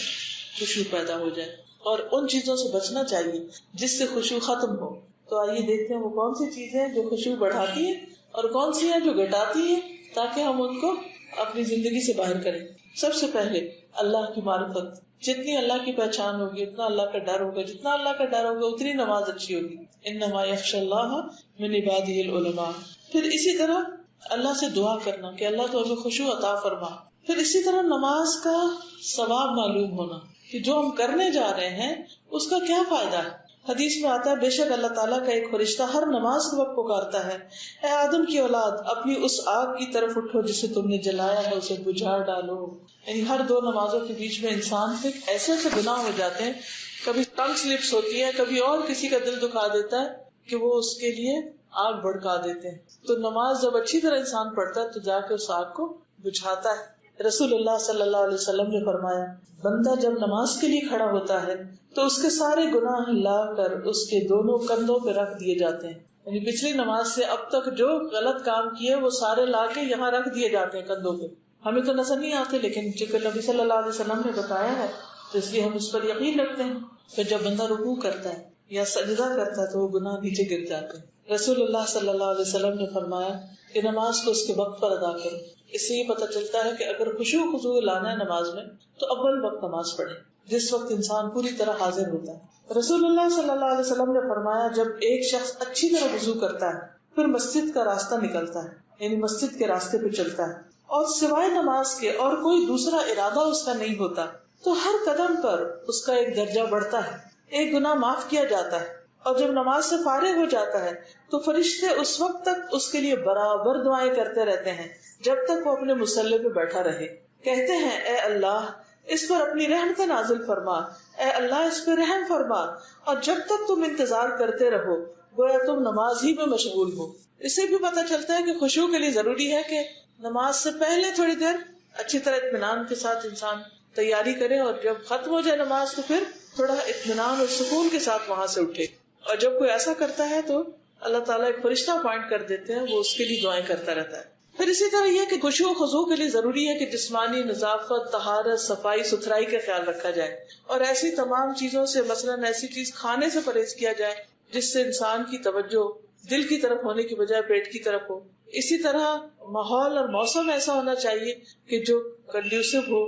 خشوع پیدا ہو جائے، اور ان چیزوں سے بچنا چاہیے جس سے خشوع ختم ہو. تو آئیے دیکھتے ہیں وہ کون سی چیزیں ہیں جو خشوع بڑھاتی ہیں اور کون سی ہیں جو گھٹاتی ہیں، تاکہ ہم ان کو اپنی زندگی سے باہر کریں. سب سے پہلے اللہ کی معرفت. جتنی اللہ کی پہچان ہوگی اتنا اللہ کا ڈر ہوگا، جتنا اللہ کا ڈر ہوگا اتنی نماز اچھی ہوگی. انما یخشی اللہ من عبادہ العلماء. پھر اسی طرح اللہ سے دعا کرنا کہ اللہ تو ہمیں خشوع عطا فرما. پھر اسی طرح نماز کا ثواب معلوم ہونا کہ جو ہم کرنے جا رہے ہیں اس کا کیا فائدہ ہے. حدیث میں آتا ہے بے شک اللہ تعالیٰ کا ایک فرشتہ ہر نماز کے وقت پکارتا ہے اے آدم کی اولاد اپنی اس آگ کی طرف اٹھو جسے تم نے جلایا ہے اسے بجھا ڈالو. یعنی ہر 2 نمازوں کے بیچ میں انسان سے ایسے ایسے گناہ ہو جاتے ہیں، کبھی ٹنگ سلپس ہوتی ہے، کبھی اور کسی کا دل دکھا دیتا ہے کہ وہ اس کے لیے آگ بھڑکا دیتے ہیں. تو نماز جب اچھی طرح انسان پڑھتا ہے تو جا کے اس آگ کو بجھاتا ہے. رسول اللہ صلی اللہ علیہ وسلم نے فرمایا بندہ جب نماز کے لیے کھڑا ہوتا ہے تو اس کے سارے گناہ لا کر اس کے دونوں کندھوں پہ رکھ دیے جاتے ہیں. یعنی پچھلی نماز سے اب تک جو غلط کام کیے وہ سارے لا کے یہاں رکھ دیے جاتے ہیں کندھوں پہ. ہمیں تو نظر نہیں آتے لیکن چونکہ نبی صلی اللہ علیہ وسلم نے بتایا ہے تو اس لیے ہم اس پر یقین رکھتے ہیں. پھر جب بندہ رکوع کرتا ہے یا سجدہ کرتا ہے تو وہ گناہ نیچے گر جاتے ہیں. رسول اللہ صلی اللہ علیہ وسلم نے فرمایا کہ نماز کو اس کے وقت پر ادا کرو. اس سے یہ پتہ چلتا ہے کہ اگر خشوع خضوع لانا ہے نماز میں تو اول وقت نماز پڑھے جس وقت انسان پوری طرح حاضر ہوتا ہے. رسول اللہ صلی اللہ علیہ وسلم نے فرمایا جب ایک شخص اچھی طرح وضو کرتا ہے پھر مسجد کا راستہ نکلتا ہے یعنی مسجد کے راستے پہ چلتا ہے اور سوائے نماز کے اور کوئی دوسرا ارادہ اس کا نہیں ہوتا تو ہر قدم پر اس کا ایک درجہ بڑھتا ہے، ایک گناہ معاف کیا جاتا ہے. اور جب نماز سے فارغ ہو جاتا ہے تو فرشتے اس وقت تک اس کے لیے برابر دعائیں کرتے رہتے ہیں جب تک وہ اپنے مصلی پہ بیٹھا رہے. کہتے ہیں اے اللہ اس پر اپنی رحمت نازل فرما، اے اللہ اس پہ رحم فرما، اور جب تک تم انتظار کرتے رہو گویا تم نماز ہی میں مشغول ہو. اس سے بھی پتہ چلتا ہے کہ خشوع کے لیے ضروری ہے کہ نماز سے پہلے تھوڑی دیر اچھی طرح اطمینان کے ساتھ انسان تیاری کرے اور جب ختم ہو جائے نماز تو پھر تھوڑا اطمینان اور سکون کے ساتھ وہاں سے اٹھے. اور جب کوئی ایسا کرتا ہے تو اللہ تعالیٰ ایک فرشتہ اپوائنٹ کر دیتے ہیں، وہ اس کے لیے دعائیں کرتا رہتا ہے. پھر اسی طرح یہ کہ خشوع و خضوع کے لیے ضروری ہے کہ جسمانی نظافت، طہارت، صفائی ستھرائی کا خیال رکھا جائے اور ایسی تمام چیزوں سے مثلاً ایسی چیز کھانے سے پرہیز کیا جائے جس سے انسان کی توجہ دل کی طرف ہونے کی بجائے پیٹ کی طرف ہو. اسی طرح ماحول اور موسم ایسا ہونا چاہیے کہ جو کنڈیوسو ہو،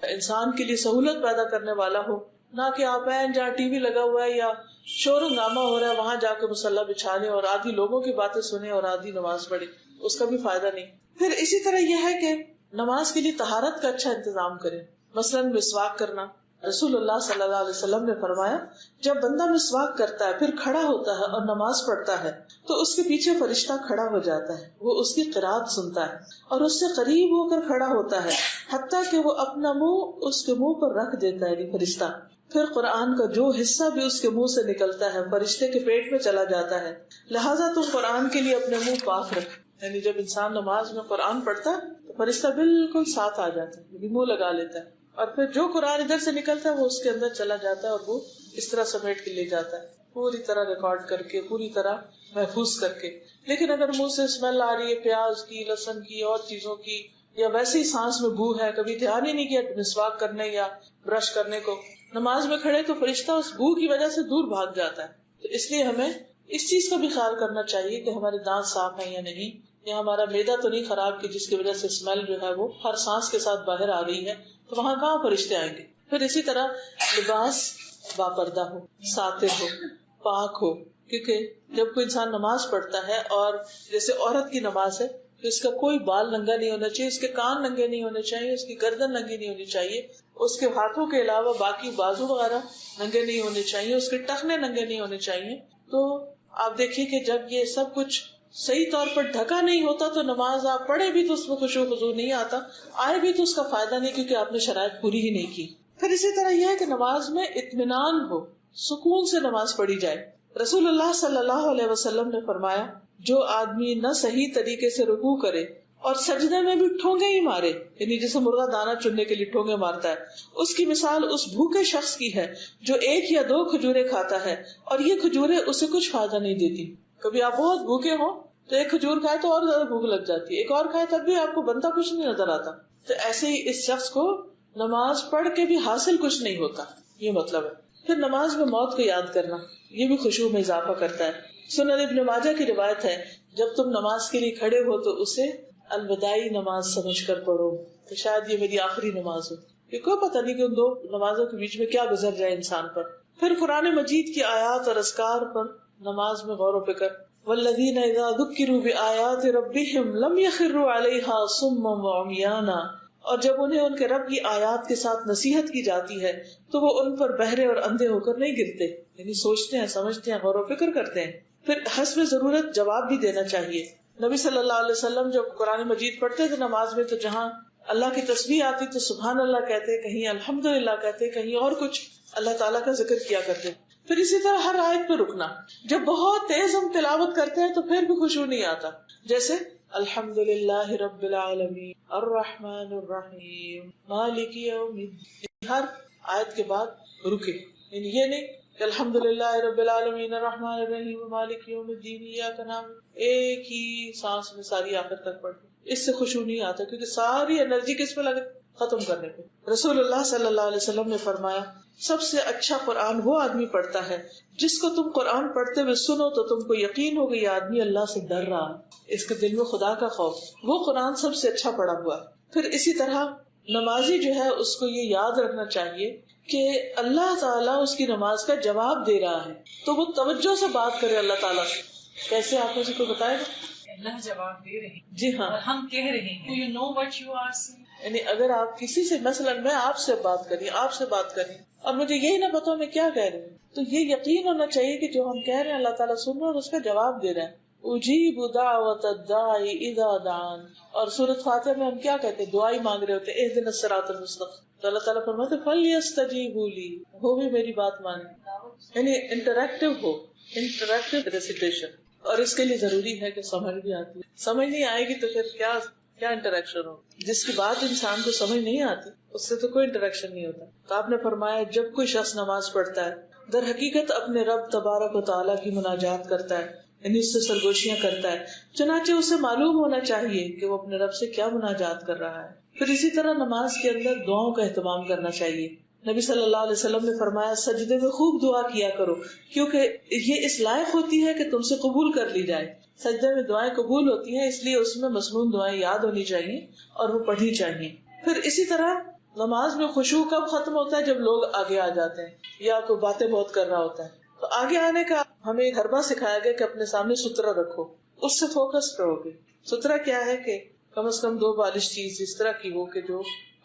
انسان کے لیے سہولت پیدا کرنے والا ہو، نہ کہ آپ ہیں جہاں ٹی وی لگا ہوا ہے یا شور ہنگامہ ہو رہا ہے وہاں جا کے مصلی بچھا لیں اور آدھی لوگوں کی باتیں سنیں اور آدھی نماز پڑھیں، اس کا بھی فائدہ نہیں. پھر اسی طرح یہ ہے کہ نماز کے لیے طہارت کا اچھا انتظام کریں، مثلاً مسواک کرنا. رسول اللہ صلی اللہ علیہ وسلم نے فرمایا جب بندہ مسواک کرتا ہے پھر کھڑا ہوتا ہے اور نماز پڑھتا ہے تو اس کے پیچھے فرشتہ کھڑا ہو جاتا ہے، وہ اس کی قرات سنتا ہے اور اس سے قریب ہو کر کھڑا ہوتا ہے حتیٰ کہ وہ اپنا منہ اس کے منہ پر رکھ دیتا ہے فرشتہ. پھر قرآن کا جو حصہ بھی اس کے منہ سے نکلتا ہے فرشتے کے پیٹ میں چلا جاتا ہے. لہٰذا تم قرآن کے لیے اپنے منہ پاک رکھ. یعنی جب انسان نماز میں قرآن پڑھتا ہے تو فرشتہ بالکل ساتھ آ جاتا ہے، منہ لگا لیتا ہے اور پھر جو قرآن ادھر سے نکلتا ہے وہ اس کے اندر چلا جاتا ہے اور وہ اس طرح سمیٹ کے لے جاتا ہے پوری طرح ریکارڈ کر کے، پوری طرح محفوظ کر کے. لیکن اگر منہ سے اسمیل آ رہی ہے پیاز کی، لہسن کی اور چیزوں کی، یا ویسے ہی سانس میں بو ہے، کبھی دھیان ہی نہیں کیا مسواک کرنے یا برش کرنے کو، نماز میں کھڑے تو فرشتہ اس بو کی وجہ سے دور بھاگ جاتا ہے. تو اس لیے ہمیں اس چیز کا بھی خیال کرنا چاہیے کہ ہمارے دانت صاف ہیں یا نہیں، یا ہمارا معدہ تو نہیں خراب کہ جس کی وجہ سے اسمیل جو ہے وہ ہر سانس کے ساتھ باہر آ رہی ہے، تو وہاں کہاں فرشتے آئیں گے. پھر اسی طرح لباس باپردہ ہو، ساتر ہو، پاک ہو. کیونکہ جب کوئی انسان نماز پڑھتا ہے اور جیسے عورت کی نماز ہے تو اس کا کوئی بال ننگا نہیں ہونا چاہیے، اس کے کان ننگے نہیں ہونے چاہیے، اس کی گردن ننگی نہیں ہونی چاہیے، اس کے ہاتھوں کے علاوہ باقی بازو وغیرہ ننگے نہیں ہونے چاہیے، اس کے ٹخنے ننگے نہیں ہونے چاہیے. تو آپ دیکھیے کہ جب یہ سب کچھ صحیح طور پر ڈھکا نہیں ہوتا تو نماز آپ پڑھے بھی تو اس میں خشوع خضوع نہیں آتا، آئے بھی تو اس کا فائدہ نہیں، کیونکہ آپ نے شرائط پوری ہی نہیں کی. پھر اسی طرح یہ ہے کہ نماز میں اطمینان ہو، سکون سے نماز پڑھی جائے. رسول اللہ صلی اللہ علیہ وسلم نے فرمایا جو آدمی نہ صحیح طریقے سے رکوع کرے اور سجدے میں بھی ٹھونگے ہی مارے، یعنی جیسے مرغا دانا چننے کے لیے ٹھونگے مارتا ہے، اس کی مثال اس بھوکے شخص کی ہے جو 1 یا 2 کھجوریں کھاتا ہے اور یہ کھجوریں اسے کچھ فائدہ نہیں دیتی. کبھی آپ بہت بھوکے ہو تو 1 کھجور کھائے تو اور زیادہ بھوک لگ جاتی ہے، ایک اور کھائے تب بھی آپ کو بنتا کچھ نہیں نظر آتا. تو ایسے ہی اس شخص کو نماز پڑھ کے بھی حاصل کچھ نہیں ہوتا، یہ مطلب ہے. پھر نماز میں موت کو یاد کرنا، یہ بھی خشوع میں اضافہ کرتا ہے. سنن ابن ماجہ کی روایت ہے جب تم نماز کے لیے کھڑے ہو تو اسے الوداعی نماز سمجھ کر پڑھو، کہ شاید یہ میری آخری نماز ہو، کہ کوئی پتہ نہیں کہ ان 2 نمازوں کے بیچ میں کیا گزر جائے انسان پر. پھر قرآن مجید کی آیات اور اذکار پر نماز میں غور و فکر. والذین اذا ذکروا بآیات ربہم لم یخروا علیہا صما وعمیانا، اور جب انہیں ان کے رب کی آیات کے ساتھ نصیحت کی جاتی ہے تو وہ ان پر بہرے اور اندھے ہو کر نہیں گرتے، یعنی سوچتے ہیں، سمجھتے ہیں، غور و فکر کرتے ہیں. پھر حسب ضرورت جواب بھی دینا چاہیے. نبی صلی اللہ علیہ وسلم جب قرآن مجید پڑھتے تھے نماز میں تو جہاں اللہ کی تسبیح آتی تو سبحان اللہ کہتے، کہیں الحمدللہ کہتے، کہیں اور کچھ اللہ تعالیٰ کا ذکر کیا کرتے. پھر اسی طرح ہر آیت پہ رکنا، جب بہت تیز ہم تلاوت کرتے ہیں تو پھر بھی خشوع نہیں آتا، جیسے الحمدللہ رب العالمین الرحمن الرحیم مالک یوم الدین، ہر آیت کے بعد رکے، یعنی یہ نہیں کہ الحمدللہ رب العالمین الرحمن الرحیم مالک یوم الدین ایاک نعبد، ایک ہی سانس میں ساری آخر تک پڑھتے، اس سے خشوع نہیں آتا کیونکہ ساری انرجی کس پہ لگے، ختم کرنے پہ. رسول اللہ صلی اللہ علیہ وسلم نے فرمایا سب سے اچھا قرآن وہ آدمی پڑھتا ہے جس کو تم قرآن پڑھتے ہوئے سنو تو تم کو یقین ہوگا یہ آدمی اللہ سے ڈر رہا، اس کے دل میں خدا کا خوف، وہ قرآن سب سے اچھا پڑھا ہوا. پھر اسی طرح نمازی جو ہے اس کو یہ یاد رکھنا چاہیے کہ اللہ تعالیٰ اس کی نماز کا جواب دے رہا ہے تو وہ توجہ سے بات کرے اللہ تعالیٰ سے. کیسے آپ مجھے کو بتائے گا؟ اللہ جواب دے رہے ہیں، جی ہاں، اور ہم کہہ رہے ہیں you know what you are saying. یعنی اگر آپ کسی سے مثلا میں آپ سے بات کری، آپ سے بات کری اور مجھے یہی نہ پتا میں کیا کہہ رہی ہوں، تو یہ یقین ہونا چاہیے کہ جو ہم کہہ رہے ہیں اللہ تعالیٰ سن رہا ہے اور اس کا جواب دے رہا ہے. اجیب دعوت الداعی اذا دعان، اور سورۃ فاتحہ میں ہم کیا کہتے ہیں، دعائی مانگ رہے ہوتے ہیں اہدنا الصراط المستقیم، تو اللہ تعالیٰ فرماتے ہیں فلیستجیبوا لی، وہ بھی میری بات مانے، یعنی انٹریکٹیو ہو، انٹریکٹیو ریسیٹیشن. اور اس کے لیے ضروری ہے کہ سمجھ بھی آتی ہے، سمجھ نہیں آئے گی تو پھر کیا انٹریکشن ہو. جس کی بات انسان کو سمجھ نہیں آتی اس سے تو کوئی انٹریکشن نہیں ہوتا. تو آپ نے فرمایا جب کوئی شخص نماز پڑھتا ہے در حقیقت اپنے رب تبارک و تعالیٰ کی مناجات کرتا ہے، یعنی اس سے سرگوشیاں کرتا ہے، چنانچہ اسے معلوم ہونا چاہیے کہ وہ اپنے رب سے کیا مناجات کر رہا ہے. پھر اسی طرح نماز کے اندر دعاؤں کا اہتمام کرنا چاہیے. نبی صلی اللہ علیہ وسلم نے فرمایا سجدے میں خوب دعا کیا کرو کیونکہ یہ اس لائق ہوتی ہے کہ تم سے قبول کر لی جائے. سجدے میں دعائیں قبول ہوتی ہیں، اس لیے اس میں مسنون دعائیں یاد ہونی چاہیے اور وہ پڑھنی چاہیے. پھر اسی طرح نماز میں خشوع کب ختم ہوتا ہے، جب لوگ آگے آ جاتے ہیں یا کوئی باتیں بہت کر رہا ہوتا ہے. تو آگے آنے کا ہمیں ایک حربہ سکھایا گیا کہ اپنے سامنے سترہ رکھو، اس سے فوکس رہو گے. سترہ کیا ہے کہ کم از کم 2 بالش چیز اس طرح کی ہو کہ جو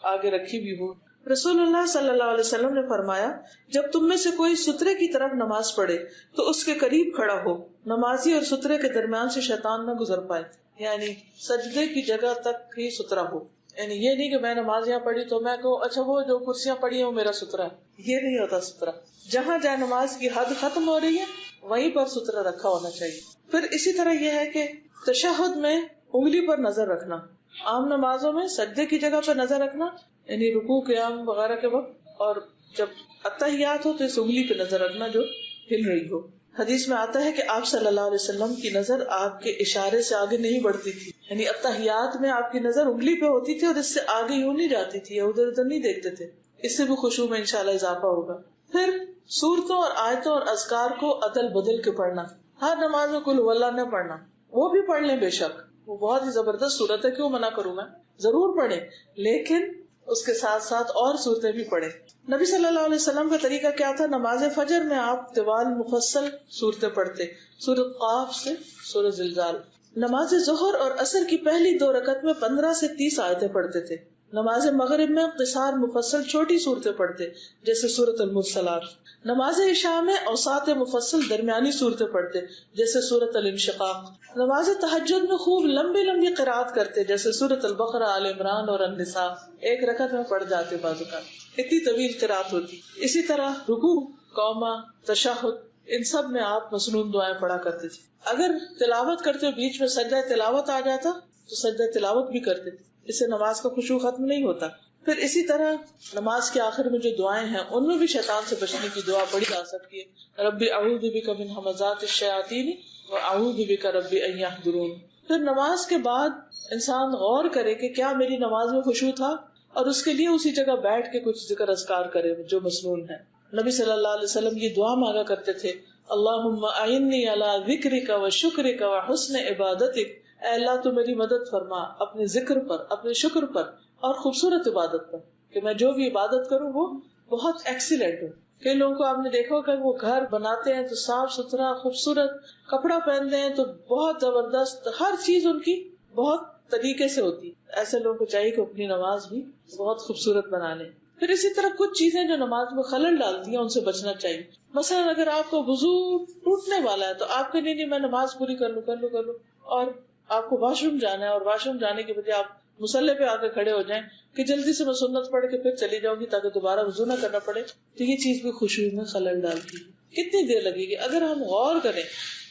آگے رکھی بھی ہو. رسول اللہ صلی اللہ علیہ وسلم نے فرمایا جب تم میں سے کوئی سترے کی طرف نماز پڑھے تو اس کے قریب کھڑا ہو، نمازی اور سترے کے درمیان سے شیطان نہ گزر پائے. یعنی سجدے کی جگہ تک ہی سترا ہو، یعنی یہ نہیں کہ میں نماز یہاں پڑھی تو میں کہوں اچھا وہ جو کرسیاں پڑھی ہیں وہ میرا سترا ہے، یہ نہیں ہوتا. سترا جہاں جہاں نماز کی حد ختم ہو رہی ہے وہیں پر سترا رکھا ہونا چاہیے. پھر اسی طرح یہ ہے کہ تشہد میں انگلی پر نظر رکھنا. عام نمازوں میں سجدے کی جگہ پر نظر رکھنا یعنی رکوع قیام وغیرہ کے وقت، اور جب اتحیات ہو تو اس انگلی پہ نظر رکھنا جو ہل رہی ہو. حدیث میں آتا ہے کہ آپ صلی اللہ علیہ وسلم کی نظر آپ کے اشارے سے آگے نہیں بڑھتی تھی، یعنی اتحیات میں آپ کی نظر انگلی پہ ہوتی تھی اور اس سے آگے یوں نہیں جاتی تھی یا ادھر ادھر نہیں دیکھتے تھے. اس سے بھی خشوع میں انشاءاللہ اضافہ ہوگا. پھر سورتوں اور آیتوں اور اذکار کو عدل بدل کے پڑھنا. ہر نماز میں قل واللہ نہ پڑھنا، وہ بھی پڑھ لیں بے شک، وہ بہت ہی زبردست صورت ہے، کیوں منع کروں میں، ضرور پڑھیں، لیکن اس کے ساتھ ساتھ اور صورتیں بھی پڑھیں. نبی صلی اللہ علیہ وسلم کا طریقہ کیا تھا؟ نماز فجر میں آپ طوال مفصل صورتیں پڑھتے، سورۃ قاف سے سورۃ زلزال. نماز ظہر اور عصر کی پہلی 2 رکعت میں 15 سے 30 آیتیں پڑھتے تھے. نماز مغرب میں قصار مفصل چھوٹی صورتیں پڑھتے جیسے سورۃ المرسلات. نماز عشاء میں اوساط مفصل درمیانی صورتیں پڑھتے جیسے سورۃ الانشقاق. نماز تہجد میں خوب لمبی لمبی قرات کرتے جیسے سورۃ البقرہ، آل عمران اور النساء. 1 رکعت میں پڑھ جاتے بعض اوقات، اتنی طویل قرات ہوتی. اسی طرح رکوع، قوما، تشہد، ان سب میں آپ مسنون دعائیں پڑھا کرتے تھے. اگر تلاوت کرتے ہوئے بیچ میں سجدہ تلاوت آ جاتا تو سجدہ تلاوت بھی کرتے تھے، اس سے نماز کا خشوع ختم نہیں ہوتا. پھر اسی طرح نماز کے آخر میں جو دعائیں ہیں ان میں بھی شیطان سے بچنے کی دعا پڑھی جا سکتی ہے. ربی اعوذ بک من ھمزات الشیاطین واعوذ بک ربی ان یحضرون. پھر نماز کے بعد انسان غور کرے کہ کیا میری نماز میں خشوع تھا، اور اس کے لیے اسی جگہ بیٹھ کے کچھ ذکر اذکار کرے جو مسنون ہے. نبی صلی اللہ علیہ وسلم یہ دعا مانگا کرتے تھے، اللہم اعنی علی ذکرک و شکرک و حسن عبادتک. اے اللہ تو میری مدد فرما اپنے ذکر پر، اپنے شکر پر اور خوبصورت عبادت پر، کہ میں جو بھی عبادت کروں وہ بہت ایکسیلنٹ ہو. کئی لوگوں کو آپ نے دیکھا ہوگا کہ وہ گھر بناتے ہیں تو صاف ستھرا خوبصورت، کپڑا پہنتے ہیں تو بہت زبردست، ہر چیز ان کی بہت طریقے سے ہوتی. ایسے لوگوں کو چاہیے کہ اپنی نماز بھی بہت خوبصورت بنا لیں. پھر اسی طرح کچھ چیزیں جو نماز میں خلل ڈالتی ہیں ان سے بچنا چاہیے. مثلا اگر آپ کو وضو ٹوٹنے والا ہے تو آپ کے نہیں میں نماز پوری کر لوں، اور آپ کو واش روم جانا ہے اور واش روم جانے کے بجائے آپ مصلی پہ آ کے کھڑے ہو جائیں کہ جلدی سے میں سنت پڑھ کے پھر چلی جاؤں گی تاکہ دوبارہ وضو نہ کرنا پڑے، تو یہ چیز بھی خشوع میں خلل ڈالتی ہے. کتنی دیر لگے گی؟ اگر ہم غور کریں،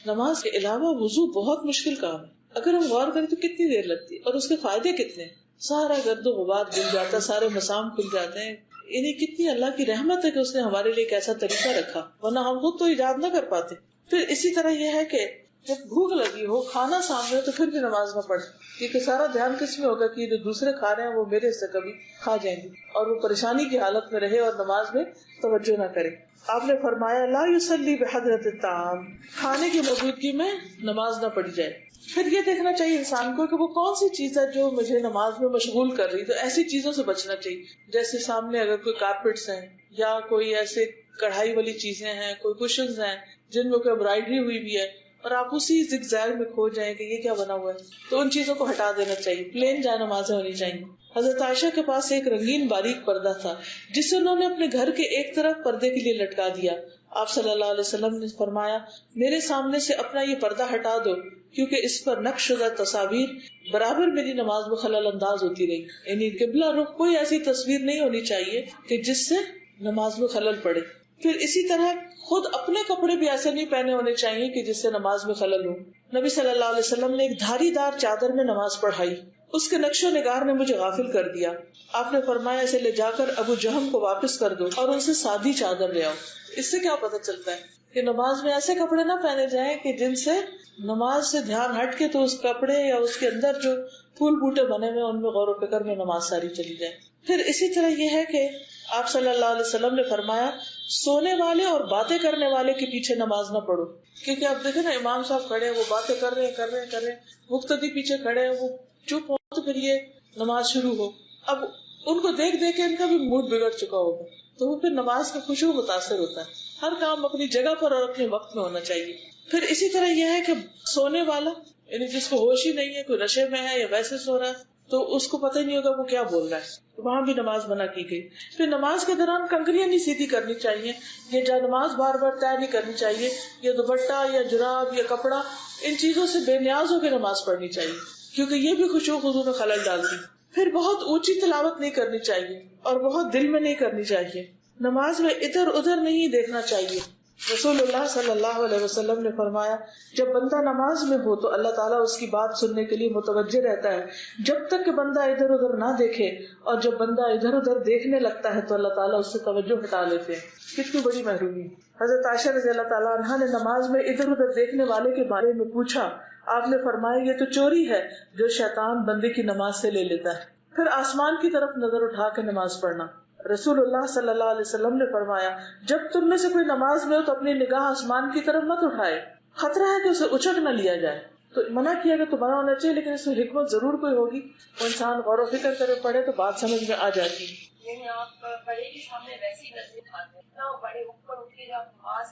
نماز کے علاوہ وضو بہت مشکل کام ہے. اگر ہم غور کریں تو کتنی دیر لگتی ہے، اور اس کے فائدے کتنے ہیں. سارا گرد و غبار دل جاتا ہے، سارے مسام کھل جاتے ہیں. یعنی کتنی اللہ کی رحمت ہے کہ اس نے ہمارے لیے ایک ایسا طریقہ رکھا، ورنہ ہم خود تو ایجاد نہ کر پاتے. پھر اسی طرح یہ ہے کہ جب بھوک لگی ہو، کھانا سامنے ہو، تو پھر بھی نماز نہ پڑھے، کیونکہ سارا دھیان کس میں ہوگا کہ جو دوسرے کھا رہے ہیں وہ میرے سے کبھی کھا جائیں گے، اور وہ پریشانی کی حالت میں رہے اور نماز میں توجہ نہ کرے. آپ نے فرمایا لا یصلی بحضرۃ الطعام، کھانے کی موجودگی میں نماز نہ پڑھی جائے. پھر یہ دیکھنا چاہیے انسان کو کہ وہ کون سی چیز ہے جو مجھے نماز میں مشغول کر رہی، تو ایسی چیزوں سے بچنا چاہیے. جیسے سامنے اگر کوئی کارپیٹس ہیں یا کوئی ایسے کڑھائی والی چیزیں ہیں، کوئی کوشنز ہیں جن میں کوئی امبرائڈری ہوئی بھی ہے، اور آپ اسی زگ زیگ میں کھو جائیں کہ یہ کیا بنا ہوا ہے، تو ان چیزوں کو ہٹا دینا چاہیے. پلین جائے نمازیں ہونی چاہیے. حضرت عائشہ کے پاس ایک رنگین باریک پردہ تھا جسے انہوں نے اپنے گھر کے ایک طرف پردے کے لیے لٹکا دیا. آپ صلی اللہ علیہ وسلم نے فرمایا میرے سامنے سے اپنا یہ پردہ ہٹا دو، کیونکہ اس پر نقش شدہ تصاویر برابر میری نماز میں خلل انداز ہوتی رہی. یعنی قبلہ رخ کوئی ایسی تصویر نہیں ہونی چاہیے کہ جس سے نماز میں خلل پڑے. پھر اسی طرح خود اپنے کپڑے بھی ایسے نہیں پہنے ہونے چاہیے کہ جس سے نماز میں خلل ہو. نبی صلی اللہ علیہ وسلم نے ایک دھاری دار چادر میں نماز پڑھائی، اس کے نقش و نگار نے مجھے غافل کر دیا. آپ نے فرمایا اسے لے جا کر ابو جہم کو واپس کر دو اور ان سے سادی چادر لے آؤ. اس سے کیا پتہ چلتا ہے کہ نماز میں ایسے کپڑے نہ پہنے جائیں کہ جن سے نماز سے دھیان ہٹ کے تو اس کپڑے یا اس کے اندر جو پھول بوٹے بنے ہوئے ان میں غور و فکر میں نماز ساری چلی جائے. پھر اسی طرح یہ ہے کہ آپ صلی اللہ علیہ وسلم نے فرمایا سونے والے اور باتیں کرنے والے کے پیچھے نماز نہ پڑھو. کیونکہ آپ دیکھیں نا امام صاحب کھڑے ہیں، وہ باتیں کر رہے ہیں، مقتدی پیچھے کھڑے ہیں، وہ چپ ہو تو پھر یہ نماز شروع ہو. اب ان کو دیکھ دیکھ کے ان کا بھی موڈ بگڑ چکا ہوگا، تو وہ پھر نماز کا خشوع متاثر ہوتا ہے. ہر کام اپنی جگہ پر اور اپنے وقت میں ہونا چاہیے. پھر اسی طرح یہ ہے کہ سونے والا یعنی جس کو ہوش ہی نہیں ہے، کوئی نشے میں ہے یا ویسے سو رہا ہے تو اس کو پتہ ہی نہیں ہوگا وہ کیا بول رہا ہے، تو وہاں بھی نماز منع کی گئی. پھر نماز کے دوران کنکریاں نہیں سیدھی کرنی چاہیے، یہ جا نماز بار بار طے نہیں کرنی چاہیے، یا دوپٹہ یا جراب یا کپڑا ان چیزوں سے بے نیاز ہو کے نماز پڑھنی چاہیے، کیونکہ یہ بھی خشوع خضوع میں خلل ڈالتی. پھر بہت اونچی تلاوت نہیں کرنی چاہیے اور بہت دل میں نہیں کرنی چاہیے. نماز میں ادھر ادھر نہیں دیکھنا چاہیے. رسول اللہ صلی اللہ علیہ وسلم نے فرمایا جب بندہ نماز میں ہو تو اللہ تعالیٰ اس کی بات سننے کے لیے متوجہ رہتا ہے جب تک کہ بندہ ادھر ادھر نہ دیکھے، اور جب بندہ ادھر ادھر دیکھنے لگتا ہے تو اللہ تعالیٰ اس سے توجہ ہٹا لیتے ہیں. کتنی بڑی محرومی. حضرت عائشہ رضی اللہ تعالیٰ عنہا نے نماز میں ادھر ادھر دیکھنے والے کے بارے میں پوچھا. آپ نے فرمایا یہ تو چوری ہے جو شیطان بندے کی نماز سے لے لیتا ہے. پھر آسمان کی طرف نظر اٹھا کے نماز پڑھنا. رسول اللہ صلی اللہ علیہ وسلم نے فرمایا جب تم میں سے کوئی نماز میں ہو تو اپنی نگاہ آسمان کی طرف مت اٹھائے، خطرہ ہے کہ اسے اچک نہ لیا جائے. تو منع کیا کہ تو منع ہونا چاہیے، لیکن اس میں حکمت ضرور کوئی ہوگی، وہ انسان غور و فکر کرے پڑھے تو بات سمجھ میں آ جاتی ہے. یعنی آپ بڑے کے سامنے ویسی نظریں کھاتے ہیں نہ، بڑے اوپر اٹھ کے جب نماز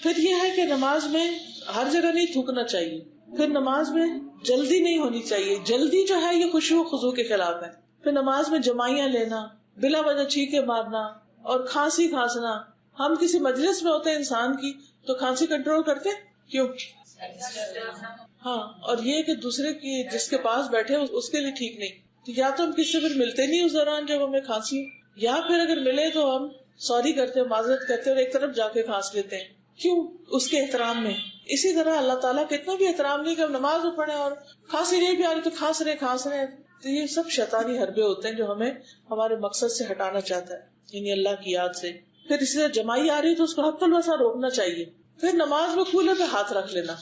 پھر یہ ہے کہ نماز میں ہر جگہ نہیں تھوکنا چاہیے. پھر نماز میں جلدی نہیں ہونی چاہیے. جلدی جو ہے یہ خشوع و خضوع کے خلاف ہے. پھر نماز میں جمائیاں لینا، بلا وجہ چیخے مارنا اور کھانسی کھانسنا. ہم کسی مجلس میں ہوتے ہیں انسان کی تو کھانسی کنٹرول کرتے کیوں؟ ہاں، اور یہ کہ دوسرے کی جس کے پاس بیٹھے اس کے لیے ٹھیک نہیں. تو یا تو ہم کسی سے پھر ملتے نہیں اس دوران جب ہمیں کھانسی ہو، یا پھر اگر ملے تو ہم سوری کرتے ہیں، معذرت کرتے ہیں اور ایک طرف جا کے کھانس لیتے ہیں. کیوں؟ اس کے احترام میں. اسی طرح اللہ تعالیٰ کا اتنا بھی احترام نہیں کہ ہم نماز میں پڑھیں اور کھانسی نہیں بھی آ رہی تو کھانس رہے. تو یہ سب شیطانی حربے ہوتے ہیں جو ہمیں ہمارے مقصد سے ہٹانا چاہتا ہے، یعنی اللہ کی یاد سے. پھر اسی طرح جمائی آ رہی تو اس کو حق الوسع روکنا چاہیے. پھر نماز میں کولے پہ ہاتھ رکھ لینا،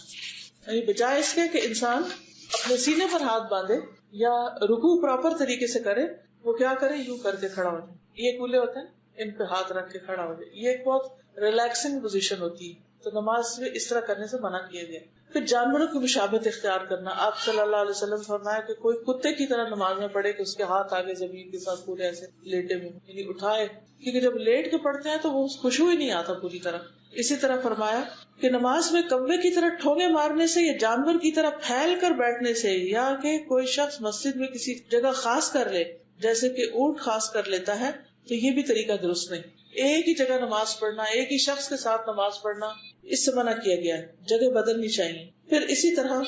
یعنی بجائے اس کے کہ انسان اپنے سینے پر ہاتھ باندھے یا رکوع پراپر طریقے سے کرے، وہ کیا کرے؟ یوں کر کے کھڑا ہو جائے. یہ کولے ہوتے ہیں، ان پہ ہاتھ رکھ کے کھڑا ہو جائے. یہ ایک بہت ریلیکسنگ پوزیشن ہوتی ہے، تو نماز میں اس طرح کرنے سے منع کیا گیا. پھر جانوروں کی مشابہت اختیار کرنا. آپ صلی اللہ علیہ وسلم فرمایا کہ کوئی کتے کی طرح نماز میں پڑھے کہ اس کے ہاتھ آگے زمین کے ساتھ پورے ایسے لیٹے ہوئے، یعنی اٹھائے، کیونکہ جب لیٹ کے پڑھتے ہیں تو وہ خشوع ہی نہیں آتا پوری طرح. اسی طرح فرمایا کہ نماز میں کوے کی طرح ٹھونگے مارنے سے یا جانور کی طرح پھیل کر بیٹھنے سے، یا کہ کوئی شخص مسجد میں کسی جگہ خاص کر لے جیسے کہ اونٹ خاص کر لیتا ہے، تو یہ بھی طریقہ درست نہیں. ایک ہی جگہ نماز پڑھنا، ایک ہی شخص کے ساتھ نماز پڑھنا، اس سے منع کیا گیا ہے. جگہ بدلنی چاہیے. پھر اسی طرح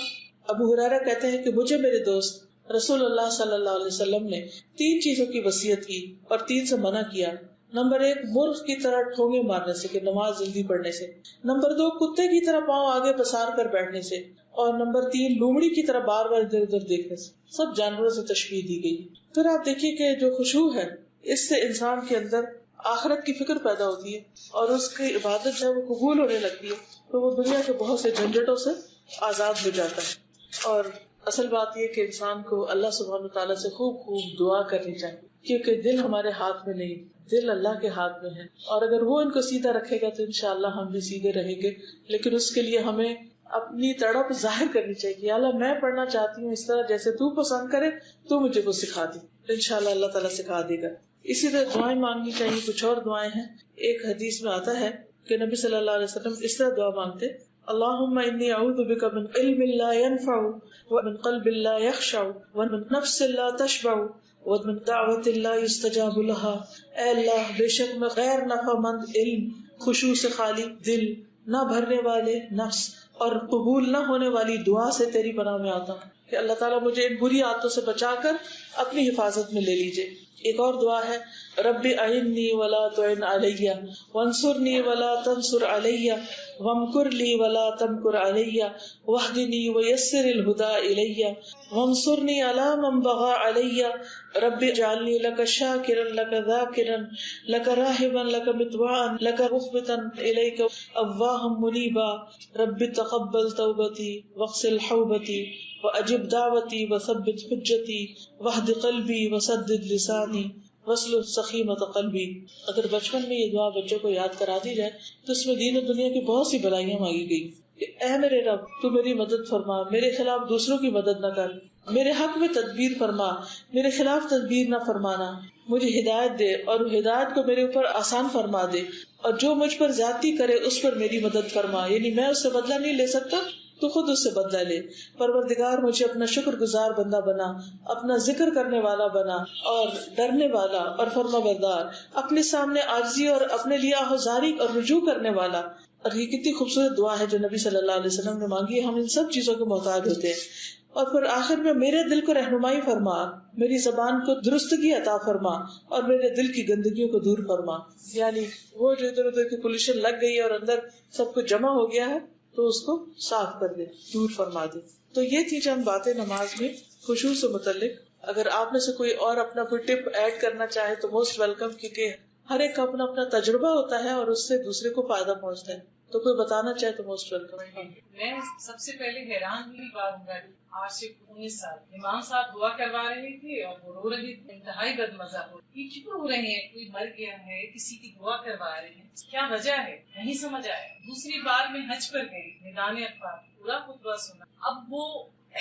ابو ہریرہ کہتے ہیں کہ مجھے میرے دوست رسول اللہ صلی اللہ علیہ وسلم نے 3 چیزوں کی وصیت کی اور 3 سے منع کیا. نمبر 1 مرغ کی طرح ٹھونگے مارنے سے کہ نماز جلدی پڑھنے سے. نمبر 2 کتے کی طرح پاؤں آگے پسار کر بیٹھنے سے. اور نمبر 3 لومڑی کی طرح بار بار ادھر ادھر دیکھنے سے. سب جانوروں سے تشبیہ دی گئی. پھر آپ دیکھیے کہ جو خشوع ہے اس سے انسان کے اندر آخرت کی فکر پیدا ہوتی ہے اور اس کی عبادت جو ہے وہ قبول ہونے لگتی ہے، تو وہ دنیا کے بہت سے جھنجھٹوں سے آزاد ہو جاتا ہے. اور اصل بات یہ کہ انسان کو اللہ سبحانہ تعالیٰ سے خوب خوب دعا کرنی چاہیے، کیونکہ دل ہمارے ہاتھ میں نہیں، دل اللہ کے ہاتھ میں ہے. اور اگر وہ ان کو سیدھا رکھے گا تو انشاءاللہ ہم بھی سیدھے رہیں گے. لیکن اس کے لیے ہمیں اپنی تڑپ ظاہر کرنی چاہیے کہ اللہ میں پڑھنا چاہتی ہوں اس طرح جیسے تو پسند کرے، تو مجھے وہ سکھا دے. انشاءاللہ اللہ تعالیٰ سکھا دے گا. اسی طرح دعائیں مانگنی چاہیے. کچھ اور دعائیں ہیں. ایک حدیث میں آتا ہے کہ نبی صلی اللہ علیہ وسلم اس طرح دعا مانگتے: اللہم انی اعوذ بک من علم لا ينفع ومن قلب لا يخشع ومن نفس لا تشبع ومن دعوت لا يستجاب لها. اے اللہ، بے شک میں غیر نفع مند علم، خشوع سے خالی دل، نہ بھرنے والے نفس اور قبول نہ ہونے والی دعا سے تیری پناہ میں آتا ہوں کہ اللہ تعالیٰ مجھے ان بری عادتوں سے بچا کر اپنی حفاظت میں لے لیجئے. ایک اور دعا ہے: رب اعنی ولا تعن علی وانصرنی ولا تنصر علی وامکر لی ولا تمکر علی واہدنی ویسر الہدی الی وانصرنی علی من بغی علی رب اجعلنی لک شاکرا لک ذاکرا لک راہبا لک مطواعا لک مخبتا الیک اواہا منیبا رب تقبل توبتی واغسل حوبتی واجب دعوتی وثبت حجتی واہد قلبی وسدد لسانی واسلل سخیمۃ قلبی. اگر بچپن میں یہ دعا بچوں کو یاد کرا دی جائے تو اس میں دین و دنیا کی بہت سی بلائیاں مانگی گئی کہ اے میرے رب، تو میری مدد فرما، میرے خلاف دوسروں کی مدد نہ کر، میرے حق میں تدبیر فرما، میرے خلاف تدبیر نہ فرمانا، مجھے ہدایت دے اور ہدایت کو میرے اوپر آسان فرما دے، اور جو مجھ پر زیادتی کرے اس پر میری مدد فرما. یعنی میں اس سے بدلہ نہیں لے سکتا، تو خود اس سے بدلہ لے. پروردگار مجھے اپنا شکر گزار بندہ بنا، اپنا ذکر کرنے والا بنا اور ڈرنے والا اور فرما بردار، اپنے سامنے عاجزی اور اپنے لیے آہذاری اور رجوع کرنے والا. اور یہ کتنی خوبصورت دعا ہے جو نبی صلی اللہ علیہ وسلم نے مانگی ہے. ہم ان سب چیزوں کے محتاج ہوتے ہیں. اور پھر آخر میں میرے دل کو رہنمائی فرما، میری زبان کو درستگی عطا فرما اور میرے دل کی گندگیوں کو دور فرما. یعنی وہ جو ادھر ادھر کی پولیشن لگ گئی اور اندر سب کچھ جمع ہو گیا ہے تو اس کو صاف کر دے، دور فرما دے. تو یہ تھی چند باتیں نماز میں خشوع سے متعلق. اگر آپ میں سے کوئی اور اپنا کوئی ٹپ ایڈ کرنا چاہے تو موسٹ ویلکم، کیونکہ ہر ایک کا اپنا اپنا تجربہ ہوتا ہے اور اس سے دوسرے کو فائدہ پہنچتا ہے. تو کوئی بتانا چاہے تو موسٹ ویلکم. میں سب سے پہلے حیران ہوئی بات ہوں، آج سے 19 سال امام صاحب دعا کروا رہے تھے اور وہ رو رہے تھے. انتہائی بد مزہ ہو. یہ کیوں رو رہے ہیں؟ کوئی مر گیا ہے، کسی کی دعا کروا رہے ہیں، کیا وجہ ہے؟ نہیں سمجھ آیا. دوسری بار میں حج پر گئی، میدان عرفات، پورا خطبہ سنا. اب وہ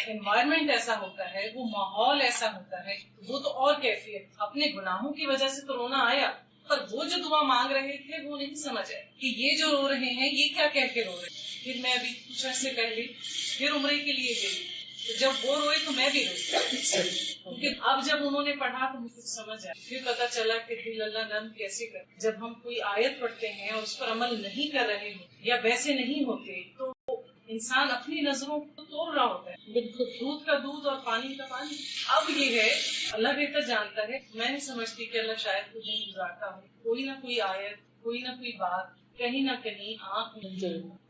انوائرمنٹ ایسا ہوتا ہے, وہ ماحول ایسا ہوتا ہے, وہ تو اور کیفیت. اپنے گناہوں کی وجہ سے تو رونا آیا, پر وہ جو دعا مانگ رہے تھے وہ نہیں سمجھ آئے کہ یہ جو رو رہے ہیں یہ کیا کہہ کے رو رہے ہیں. پھر میں ابھی کچھ عرصے پہلے پھر عمرے کے لیے گئی, تو جب وہ روئے تو میں بھی روئی, کیونکہ اب جب انہوں نے پڑھا تو مجھے سمجھ آیا. پھر پتا چلا کہ دل اللہ نرم کیسے کرے. جب ہم کوئی آیت پڑھتے ہیں اور اس پر عمل نہیں کر رہے ہو یا ویسے نہیں ہوتے تو انسان اپنی نظروں کو توڑ رہا ہوتا ہے. بالکل دودھ کا دودھ اور پانی کا پانی. اب یہ ہے اللہ بہتر جانتا ہے, میں نہیں سمجھتی کہ اللہ شاید کچھ نہیں گزارتا ہوں. کوئی نہ کوئی آیت, کوئی نہ کوئی بات, کہیں نہ کہیں آنکھ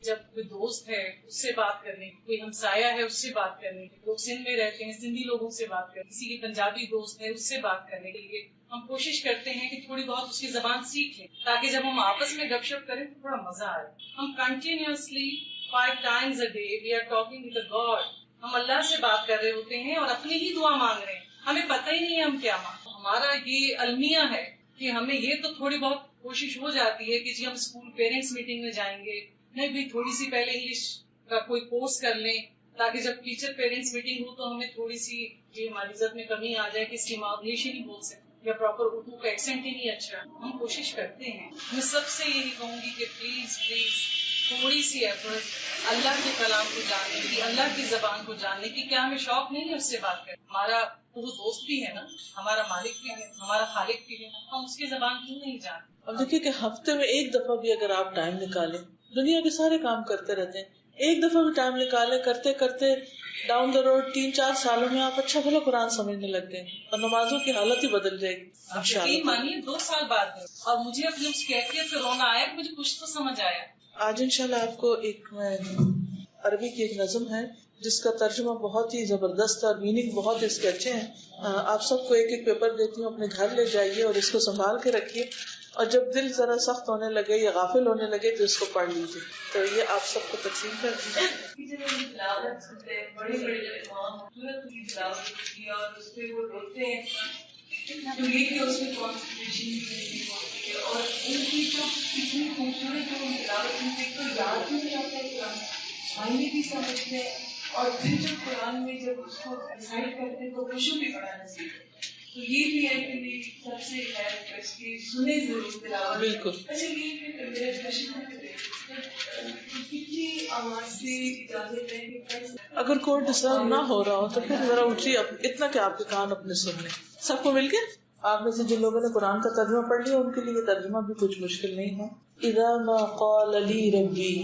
جب کوئی دوست ہے اس سے بات کرنے, کوئی ہمسایہ ہے اس سے بات کرنے, لوگ سندھ میں رہتے ہیں سندھی لوگوں سے بات کرنے, کسی کی پنجابی دوست ہے اس سے بات کرنے کے لیے ہم کوشش کرتے ہیں کہ تھوڑی بہت اس کی زبان سیکھ لیں, تاکہ جب ہم آپس میں گپ شپ کریں تو تھوڑا مزہ آئے. ہم continuously 5 times a day we are talking with the God. ہم اللہ سے بات کر رہے ہوتے ہیں اور اپنی ہی دعا مانگ رہے ہیں, ہمیں پتہ ہی نہیں ہے ہم کیا مانگ. ہمارا یہ المیہ ہے کہ ہمیں یہ تو تھوڑی بہت کوشش ہو جاتی ہے کہ جی ہم اسکول پیرنٹس میٹنگ میں جائیں گے, نہیں بھی تھوڑی سی پہلے انگلش کا کوئی کورس کر لیں, تاکہ جب ٹیچر پیرنٹس میٹنگ ہو تو ہمیں تھوڑی سی جی ہماری عزت میں کمی آ جائے کہ اس کی ماں انگلش ہی نہیں بول سکتی یا پراپر اردو کا ایکسنٹ ہی نہیں اچھا. ہم کوشش کرتے ہیں. میں سب سے یہی کہوں گی کہ پلیز تھوڑی سی ایفرٹ اللہ کے کلام کو جاننے کی, اللہ کی زبان کو جاننے کی. کیا ہمیں شوق نہیں ہے اس سے بات کریں؟ ہمارا تو وہ دوست بھی ہے نا, ہمارا مالک بھی ہے, ہمارا خالق بھی ہے, ہم اس کی زبان کیوں نہیں جانتے؟ اب دیکھیے کہ ہفتے میں ایک دفعہ بھی اگر آپ ٹائم نکالیں, دنیا کے سارے کام کرتے رہتے ہیں, ایک دفعہ بھی ٹائم نکالیں, کرتے کرتے ڈاؤن دا روڈ 3-4 سالوں میں آپ اچھا بھلا قرآن سمجھنے لگ گئے اور نمازوں کی حالت ہی بدل جائے گی انشاءاللہ. مانیے 2 سال بعد ہے اور مجھے اپنی اس کیفیت سے رونا آیا کہ مجھے کچھ تو سمجھ آیا. آج انشاءاللہ آپ کو ایک عربی کی ایک نظم ہے جس کا ترجمہ بہت ہی زبردست اور میننگ بہت اس کے اچھے ہیں. آپ سب کو ایک ایک پیپر دیتی ہوں, اپنے گھر لے جائیے اور اس کو سنبھال کے رکھیے, اور جب دل ذرا سخت ہونے لگے یا غافل ہونے لگے تو اس کو پڑھ لیجیے. تو یہ آپ سب کو تقسیم کر دیجیے. بڑے بڑے اور اس پہ وہ روتے ہیں تو یہ کہ اس میں کانسنٹریشن اور ان کی جو اتنی خوبصورت جو تلاوت ان سے تو یاد بھی نہیں آتا ہے قرآن, معنی بھی سمجھتے ہیں, اور پھر جو قرآن میں جب اس کو ڈسائڈ کرتے ہیں تو خوشو بھی بڑا نصیب ہے. تو یہ بھی ہے کہ میری سب سے ہے ریکویسٹ کی سنیں ضرور تلاوت. بالکل. اچھا یہ کہ میرا کوشچن ہے کتنی آواز سے اجازت ہے کہ اگر کوئی ڈسٹرب نہ ہو رہا ہو تو پھر ذرا اٹھیے, اتنا کہ آپ کے کان اپنے سن لیں. سب کو مل کے آپ میں سے جن لوگوں نے قرآن کا ترجمہ پڑھ لیا ان کے لیے ترجمہ بھی کچھ مشکل نہیں ہے. اذا ما قال لی ربی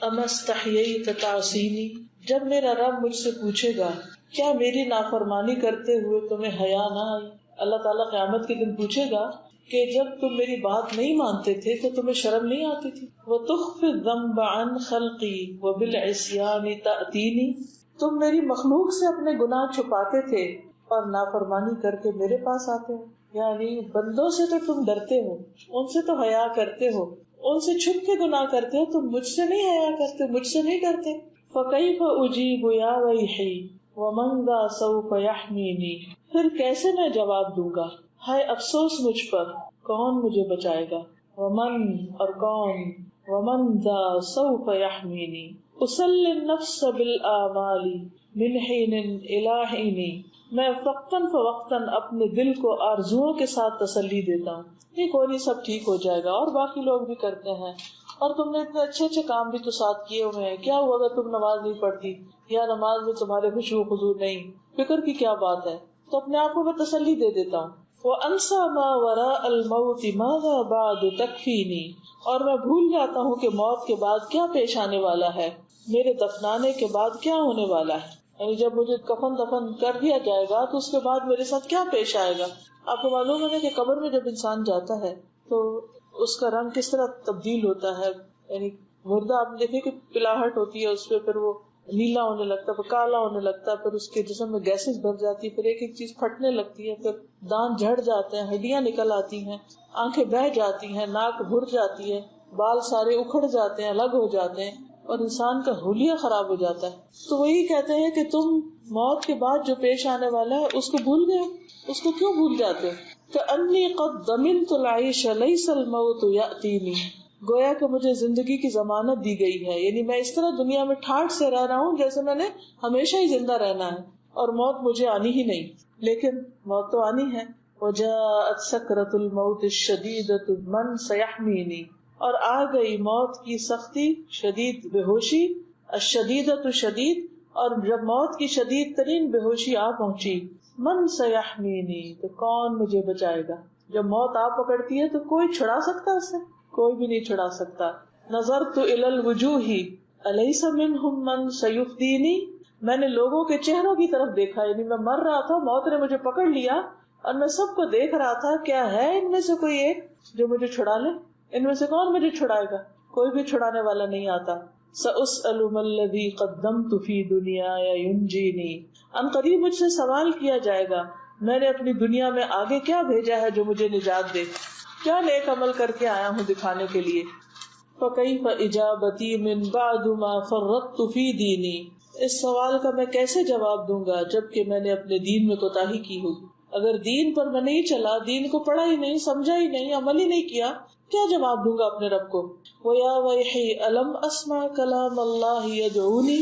اما استحییت تعصینی, جب میرا رب مجھ سے پوچھے گا کیا میری نافرمانی کرتے ہوئے تمہیں حیا نہ آئی. اللہ تعالیٰ قیامت کے دن پوچھے گا کہ جب تم میری بات نہیں مانتے تھے تو تمہیں شرم نہیں آتی تھی. وَتُخْفِ الذَّنبَ عَنْ خَلْقِي وَبِالْعِصْيَانِ تَأْتِينِ, تم میری مخلوق سے اپنے گناہ چھپاتے تھے اور نافرمانی کر کے میرے پاس آتے ہو. یعنی بندوں سے تو تم ڈرتے ہو, ان سے تو حیا کرتے ہو, ان سے چھپ کے گناہ کرتے ہو, تم مجھ سے نہیں حیا کرتے, مجھ سے نہیں کرتے. فَكَيْفَ أُجِيبُ يَا وَيْحِي وَمَنْ ذَا سَوْفَ يَحْمِينِي, پھر کیسے میں جواب دوں گا, ہائے افسوس مجھ پر, کون مجھے بچائے گا. ومن, اور کون, ومن ذا سوف يحميني اسل النفس بالآمال من حين الى حين, میں وقتاً فوقتاً اپنے دل کو آرزوؤں کے ساتھ تسلی دیتا ہوں, یہ کوئی نہیں سب ٹھیک ہو جائے گا, اور باقی لوگ بھی کرتے ہیں, اور تم نے اتنے اچھے اچھے کام بھی تو ساتھ کیے ہوئے ہیں, کیا ہوا اگر تم نماز نہیں پڑھتی یا نماز میں تمہارے خشوع و خضوع نہیں, فکر کی کیا بات ہے. تو اپنے آپ کو میں تسلی دے دیتا ہوں. وَأَنْسَى مَا وَرَاءَ الْمَوْتِ مَاذَا بَعْدُ تَكْفِينِي, اور میں بھول جاتا ہوں کہ موت کے بعد کیا پیش آنے والا ہے, میرے دفنانے کے بعد کیا ہونے والا ہے. یعنی جب مجھے کفن دفن کر دیا جائے گا تو اس کے بعد میرے ساتھ کیا پیش آئے گا. آپ کو معلوم ہے کہ قبر میں جب انسان جاتا ہے تو اس کا رنگ کس طرح تبدیل ہوتا ہے. یعنی مردہ آپ دیکھیں کہ پلاہٹ ہوتی ہے اس پہ, پھر وہ نیلا ہونے لگتا ہے, پھر کالا ہونے لگتا ہے, پھر اس کے جسم میں گیسز بھر جاتی ہے, پھر ایک ایک چیز پھٹنے لگتی ہے, پھر دانت جھڑ جاتے ہیں, ہڈیاں نکل آتی ہیں, آنکھیں بہہ جاتی ہیں, ناک بھر جاتی ہے, بال سارے اکھڑ جاتے ہیں, الگ ہو جاتے ہیں, اور انسان کا حلیہ خراب ہو جاتا ہے. تو وہی کہتے ہیں کہ تم موت کے بعد جو پیش آنے والا ہے اس کو بھول گئے, اس کو کیوں بھول جاتے ہو. کہ انی قد ضمنت العیش لیس الموت یأتینی, گویا کہ مجھے زندگی کی ضمانت دی گئی ہے، یعنی میں اس طرح دنیا میں ٹھاٹھ سے رہ رہا ہوں جیسے میں نے ہمیشہ ہی زندہ رہنا ہے، اور موت مجھے آنی ہی نہیں، لیکن موت تو آنی ہے۔ وجاءت سکرۃ الموت الشدیدۃ من سیحمینی، اور آ گئی موت کی سختی، شدید بے ہوشی، الشدیدۃ شدید، اور جب موت کی شدید ترین بے ہوشی آ پہنچی، من سیحمینی، تو کون مجھے بچائے گا؟ جب موت آ پکڑتی ہے تو کوئی چھڑا سکتا اس سے؟ کوئی بھی نہیں چھڑا سکتا۔ نظرت الی الوجوہ الیس منہم من سیفدینی، میں نے لوگوں کے چہروں کی طرف دیکھا، یعنی میں مر رہا تھا، موت نے مجھے پکڑ لیا اور میں سب کو دیکھ رہا تھا، کیا ہے ان میں سے کوئی ایک جو مجھے چھڑا لے؟ ان میں سے کون مجھے چھڑائے گا؟ کوئی بھی چھڑانے والا نہیں آتا۔ سأسأل ما الذی قدمت فی دنیایا ینجینی، ان قریب مجھ سے سوال کیا جائے گا میں نے اپنی دنیا میں آگے کیا بھیجا ہے جو مجھے نجات دے، کیا نیک عمل کر کے آیا ہوں دکھانے کے لیے۔ فَكَيْفَ إِجَابَتِي مِن بَعْدُ مَا فَرَّطْتُ فِي دِينِي، اس سوال کا میں کیسے جواب دوں گا جبکہ میں نے اپنے دین میں کوتاہی کی ہوگی۔ اگر دین پر میں نہیں چلا، دین کو پڑھا ہی نہیں، سمجھا ہی نہیں، عمل ہی نہیں کیا، کیا جواب دوں گا اپنے رب کو؟ وَيَا وَيْحِي أَلَمْ أَسْمَعْ كَلَامَ اللَّهِ يَدْعُونِي،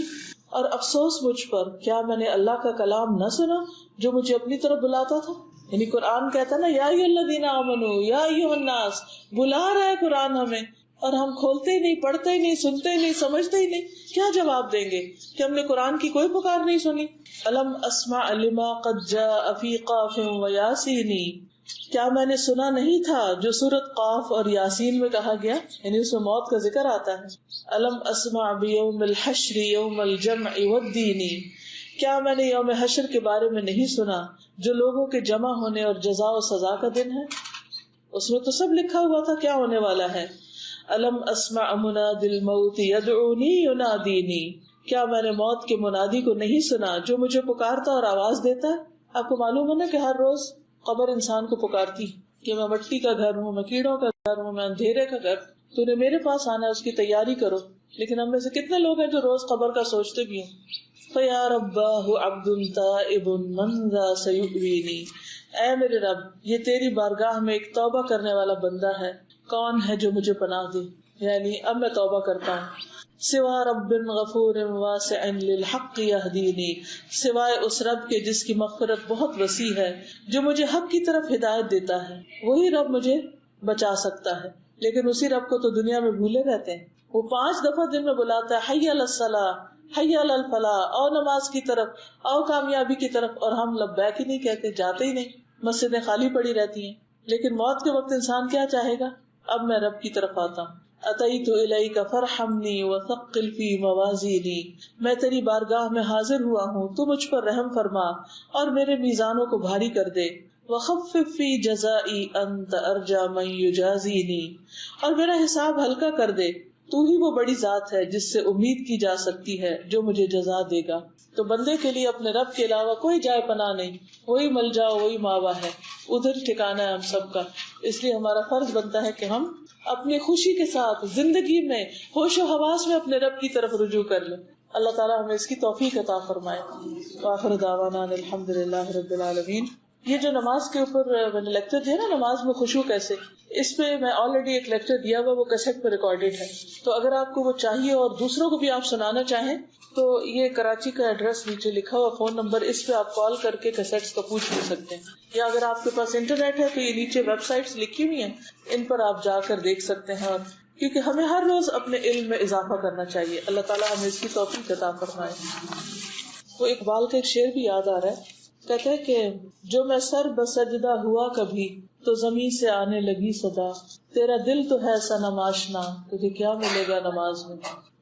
اور افسوس مجھ پر، کیا میں نے اللہ کا کلام نہ سنا جو مجھے اپنی طرف بلاتا تھا؟ یعنی قرآن کہتا نا یا ایھا الذین آمنوا یا ایھا الناس، بلا رہا ہے قرآن ہمیں، اور ہم کھولتے ہی نہیں، پڑھتے ہی نہیں، سنتے ہی نہیں، سمجھتے ہی نہیں، کیا جواب دیں گے کہ ہم نے قرآن کی کوئی پکار نہیں سنی؟ الم اسمع لما قد جاء فی قاف و یاسین، کیا میں نے سنا نہیں تھا جو سورۃ قاف اور یاسین میں کہا گیا، یعنی اس میں موت کا ذکر آتا ہے۔ الم اسمع بیوم الحشر یوم الجمع والدین، کیا میں نے یوم حشر کے بارے میں نہیں سنا جو لوگوں کے جمع ہونے اور جزا و سزا کا دن ہے؟ اس میں تو سب لکھا ہوا تھا کیا ہونے والا ہے۔ الم اسمع منادی الموت یدعونی ینادینی، کیا میں نے موت کے منادی کو نہیں سنا جو مجھے پکارتا اور آواز دیتا ہے؟ آپ کو معلوم ہے نا کہ ہر روز قبر انسان کو پکارتی کہ میں مٹی کا گھر ہوں، میں کیڑوں کا گھر ہوں، میں اندھیرے کا گھر، تو نے میرے پاس آنا ہے، اس کی تیاری کرو۔ لیکن ہم میں سے کتنے لوگ ہیں جو روز قبر کا سوچتے بھی ہیں؟ فَيَا رَبَّاهُ عَبْدٌ تَائِبٌ مَنْ ذَا سَيُؤْوِينِي، اے میرے رب، یہ تیری بارگاہ میں ایک توبہ کرنے والا بندہ ہے، کون ہے جو مجھے پناہ دے؟ یعنی اب میں توبہ کرتا ہوں۔ سوا رب غفور واسع للحق یہدینی، سوائے اس رب کے جس کی مغفرت بہت وسیع ہے، جو مجھے حق کی طرف ہدایت دیتا ہے، وہی رب مجھے بچا سکتا ہے۔ لیکن اسی رب کو تو دنیا میں بھولے رہتے ہیں۔ وہ 5 دفعہ دن میں بلاتا ہے حی علی الصلاۃ، حی علی الفلاح، او نماز کی طرف، او کامیابی کی طرف، اور ہم لبیک ہی نہیں کہتے، جاتے ہی نہیں، مسجدیں خالی پڑی رہتی ہیں۔ لیکن موت کے وقت انسان کیا چاہے گا؟ اب میں رب کی طرف آتا ہوں۔ اتیت الیک فرحمنی وثقل فی موازینی، میں تیری بارگاہ میں حاضر ہوا ہوں، تو مجھ پر رحم فرما اور میرے میزانوں کو بھاری کر دے۔ وخفف فی جزائی انت ارجا من یجازینی، اور میرا حساب ہلکا کر دے، تو ہی وہ بڑی ذات ہے جس سے امید کی جا سکتی ہے جو مجھے جزا دے گا۔ تو بندے کے لیے اپنے رب کے علاوہ کوئی جائے پناہ نہیں، وہی ملجا وہی ماوا ہے، ادھر ٹھکانا ہے ہم سب کا۔ اس لیے ہمارا فرض بنتا ہے کہ ہم اپنی خوشی کے ساتھ زندگی میں ہوش و حواس میں اپنے رب کی طرف رجوع کر لیں۔ اللہ تعالیٰ ہمیں اس کی توفیق عطا فرمائے۔ وآخر دعوانا الحمدللہ رب العالمین۔ یہ جو نماز کے اوپر میں نے لیکچر دیا نا، نماز میں خشوع کیسے، اس پہ میں آلریڈی ایک لیکچر دیا ہوا، وہ کیسٹ پہ ریکارڈیڈ ہے، تو اگر آپ کو وہ چاہیے اور دوسروں کو بھی آپ سنانا چاہیں تو یہ کراچی کا ایڈریس نیچے لکھا ہوا، فون نمبر، اس پہ آپ کال کر کے کیسٹس کا پوچھ بھی سکتے ہیں، یا اگر آپ کے پاس انٹرنیٹ ہے تو یہ نیچے ویب سائٹس لکھی ہوئی ہیں، ان پر آپ جا کر دیکھ سکتے ہیں۔ اور کیونکہ ہمیں ہر روز اپنے علم میں اضافہ کرنا چاہیے، اللہ تعالیٰ ہمیں اس کی توفیق عطا فرمائے۔ وہ اقبال کا ایک شعر بھی یاد آ رہا ہے، کہتے ہیں کہ جو میں سر بسجدہ ہوا کبھی تو زمین سے آنے لگی صدا، تیرا دل تو ہے صنم آشنا، تجھے کیا ملے گا نماز میں؟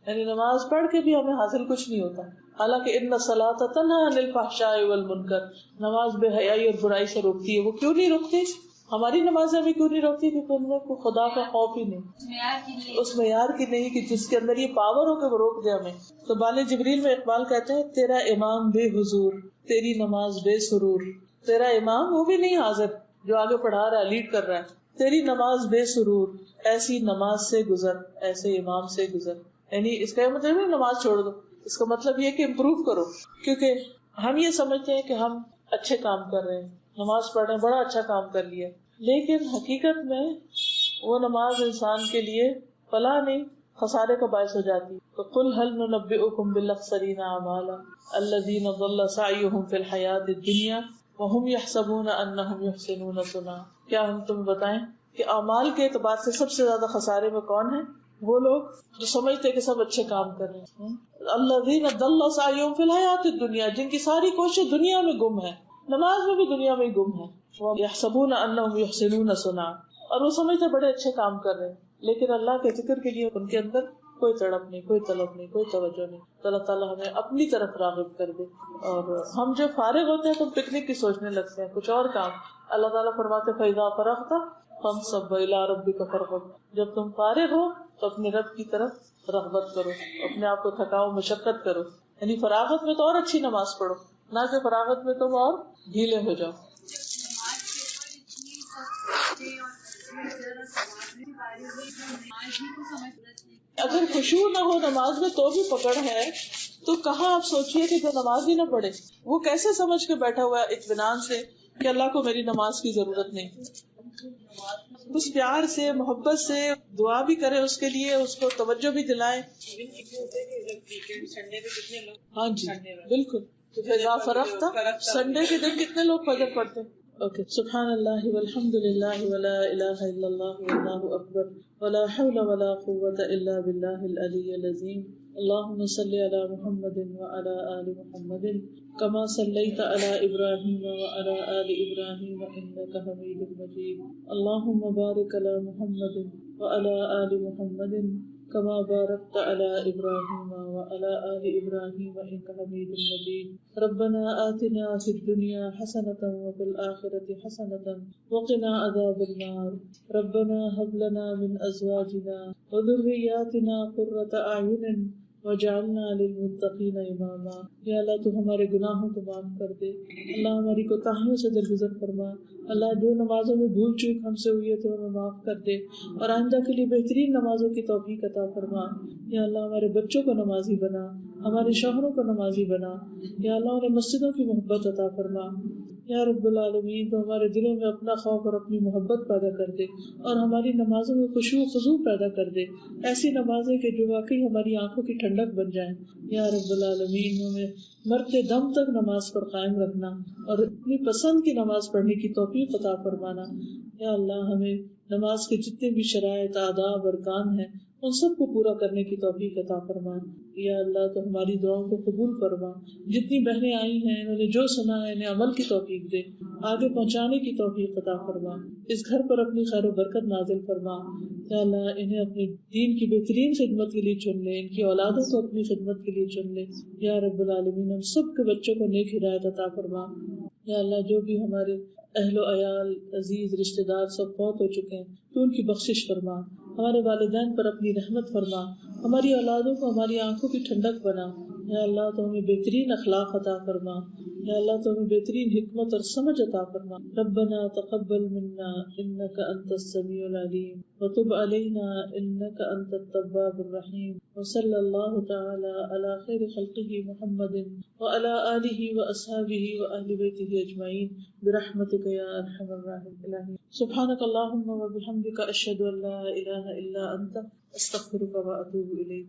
یعنی نماز پڑھ کے بھی ہمیں حاصل کچھ نہیں ہوتا، حالانکہ ان الصلاۃ تنہی عن الفحشاء والمنکر، نماز بے حیائی اور برائی سے روکتی ہے۔ وہ کیوں نہیں روکتی؟ ہماری نمازیں بھی کیوں نہیں روکتی؟ کیونکہ ان میں کوئی خدا کا خوف ہی نہیں، اس معیار کی نہیں کہ جس کے اندر یہ پاور ہو کہ وہ روک دے ہمیں۔ تو بال جبریل میں اقبال کہتے ہیں تیرا امام بے حضور، تیری نماز بے سرور، تیرا امام وہ بھی نہیں حاضر جو آگے پڑھا رہا ہے، لیڈ کر رہا ہے، تیری نماز بے سرور، ایسی نماز سے گزر، ایسے امام سے گزر۔ یعنی اس کا مطلب نہیں نماز چھوڑ دو، اس کا مطلب یہ کہ امپروو کرو، کیونکہ ہم یہ سمجھتے ہیں کہ ہم اچھے کام کر رہے ہیں، نماز پڑھ رہے ہیں، بڑا اچھا کام کر لیا، لیکن حقیقت میں وہ نماز انسان کے لیے فلاح نہیں خسارے کا باعث ہو جاتی. تو قل هل ننبئكم بالاخسرین اعمالا الذین ضل سعیهم فی الحیاۃ الدنیا وهم یحسبون انهم یحسنون صنعا. کیا ہم تمہیں بتائیں کہ اعمال کے اعتبار سے سب سے زیادہ خسارے میں کون ہیں؟ وہ لوگ جو سمجھتے کہ سب اچھے کام کر رہے ہیں. الذین ضل سعیهم فی الحیاۃ الدنیا، جن کی ساری کوشش دنیا میں گم ہے، نماز میں بھی دنیا میں ہی گم ہے. یحسبون انهم یحسنون صنعا، اور وہ سمجھتے بڑے اچھے کام کر رہے ہیں، لیکن اللہ کے ذکر کے لیے ان کے اندر کوئی تڑپ نہیں، کوئی طلب نہیں، کوئی توجہ نہیں. تو اللہ تعالیٰ ہمیں اپنی طرف راغب کر دے. اور ہم جو فارغ ہوتے ہیں تو پکنک کی سوچنے لگتے ہیں، کچھ اور کام. اللہ تعالیٰ فرماتے فَإِذَا فَرَغْتَ فَانصَبْ وَإِلَىٰ رَبِّكَ فَارْغَب. جب تم فارغ ہو تو اپنے رب کی طرف رغبت کرو، اپنے آپ کو تھکاؤ، مشقت کرو. یعنی فراغت میں تو اور اچھی نماز پڑھو، نہ کہ فراغت میں تم اور ڈھیلے ہو جاؤ. اگر خشوع نہ ہو نماز میں تو بھی پکڑ ہے، تو کہاں آپ سوچیے کہ جو نماز ہی نہ پڑھے وہ کیسے سمجھ کے بیٹھا ہوا ہے اطمینان سے کہ اللہ کو میری نماز کی ضرورت نہیں. اس پیار سے، محبت سے دعا بھی کرے اس کے لیے، اس کو توجہ بھی دلائے. ہاں جی بالکل. فضا فرغت، سنڈے کے دن کتنے لوگ فجر پڑھتے ہیں. اوکے. سبحان اللہ والحمد للہ ولا الہ الا اللہ واللہ اکبر ولا حول ولا قوة الا باللہ العلی العظیم. اللہم صلی علی محمد وعلی آل محمد کما صلیت علی ابراہیم وعلی آل ابراہیم انک حمید مجید. اللہم بارک علی محمد وعلی آل محمد کما بارکت علی ابراہیم وعلی آل ابراہیم انک حمید مجید. ربنا آتنا فی الدنیا حسنة وفی الآخرة حسنة وقنا عذاب النار. ربنا هب لنا من ازواجنا وذریاتنا قرة اعین وجعلنا للمتقین اماما. یا اللہ تو ہمارے گناہوں کو معاف کر دے، اللہ ہماری کوتاہیوں سے درگزر فرما. اللہ جو نمازوں میں بھول چوک ہم سے ہوئی ہے تو ہمیں معاف کر دے، اور آئندہ کے لیے بہترین نمازوں کی توفیق عطا فرما. یا اللہ ہمارے بچوں کو نمازی بنا، ہمارے شوہروں کو نمازی بنا. یا اللہ انہیں مسجدوں کی محبت عطا فرما. یا رب العالمین تو ہمارے دلوں میں اپنا خوف اور اپنی محبت پیدا کر دے، اور ہماری نمازوں میں خشوع و خضوع پیدا کر دے، ایسی نمازیں کہ جو واقعی ہماری آنکھوں کی ٹھنڈک بن جائیں. یا رب العالمین ہمیں مرتے دم تک نماز پر قائم رکھنا اور اپنی پسند کی نماز پڑھنے کی توفیق عطا فرمانا. یا اللہ ہمیں نماز کے جتنے بھی شرائط، آداب، ارکان ہیں ان سب کو پورا کرنے کی توفیق عطا فرما. یا اللہ تو ہماری دعاؤں کو قبول فرما. جتنی بہنیں آئی ہیں انہوں نے جو سنا ہے انہیں عمل کی توفیق دے، آگے پہنچانے کی توفیق عطا فرما. اس گھر پر اپنی خیر و برکت نازل فرما. یا اللہ انہیں اپنے دین کی بہترین خدمت کے لیے چن لے، ان کی اولادوں کو اپنی خدمت کے لیے چن لے. یا رب العالمین ہم سب کے بچوں کو نیک ہدایت عطا فرما. یا اللہ جو بھی ہمارے اہل و عیال، عزیز رشتہ دار سب فوت ہو چکے ہیں تو ان کی بخشش فرما. ہمارے والدین پر اپنی رحمت فرما. ہماری اولادوں کو ہماری آنکھوں کی ٹھنڈک بنا. یا اللہ تو ہمیں بہترین اخلاق عطا فرما. یا اللہ تو ہمیں بہترین حکمت اور سمجھ عطا فرما. ربنا تقبل منا انك انت السميع العليم وتب علينا انك انت التواب الرحيم. وصلى الله تعالى على خير خلقه محمد وعلى آله واصحابه واهل بيته اجمعين برحمتك يا ارحم الراحمين. سبحانك اللهم وبحمدك اشهد ان لا اله الا انت استغفرك واتوب اليك.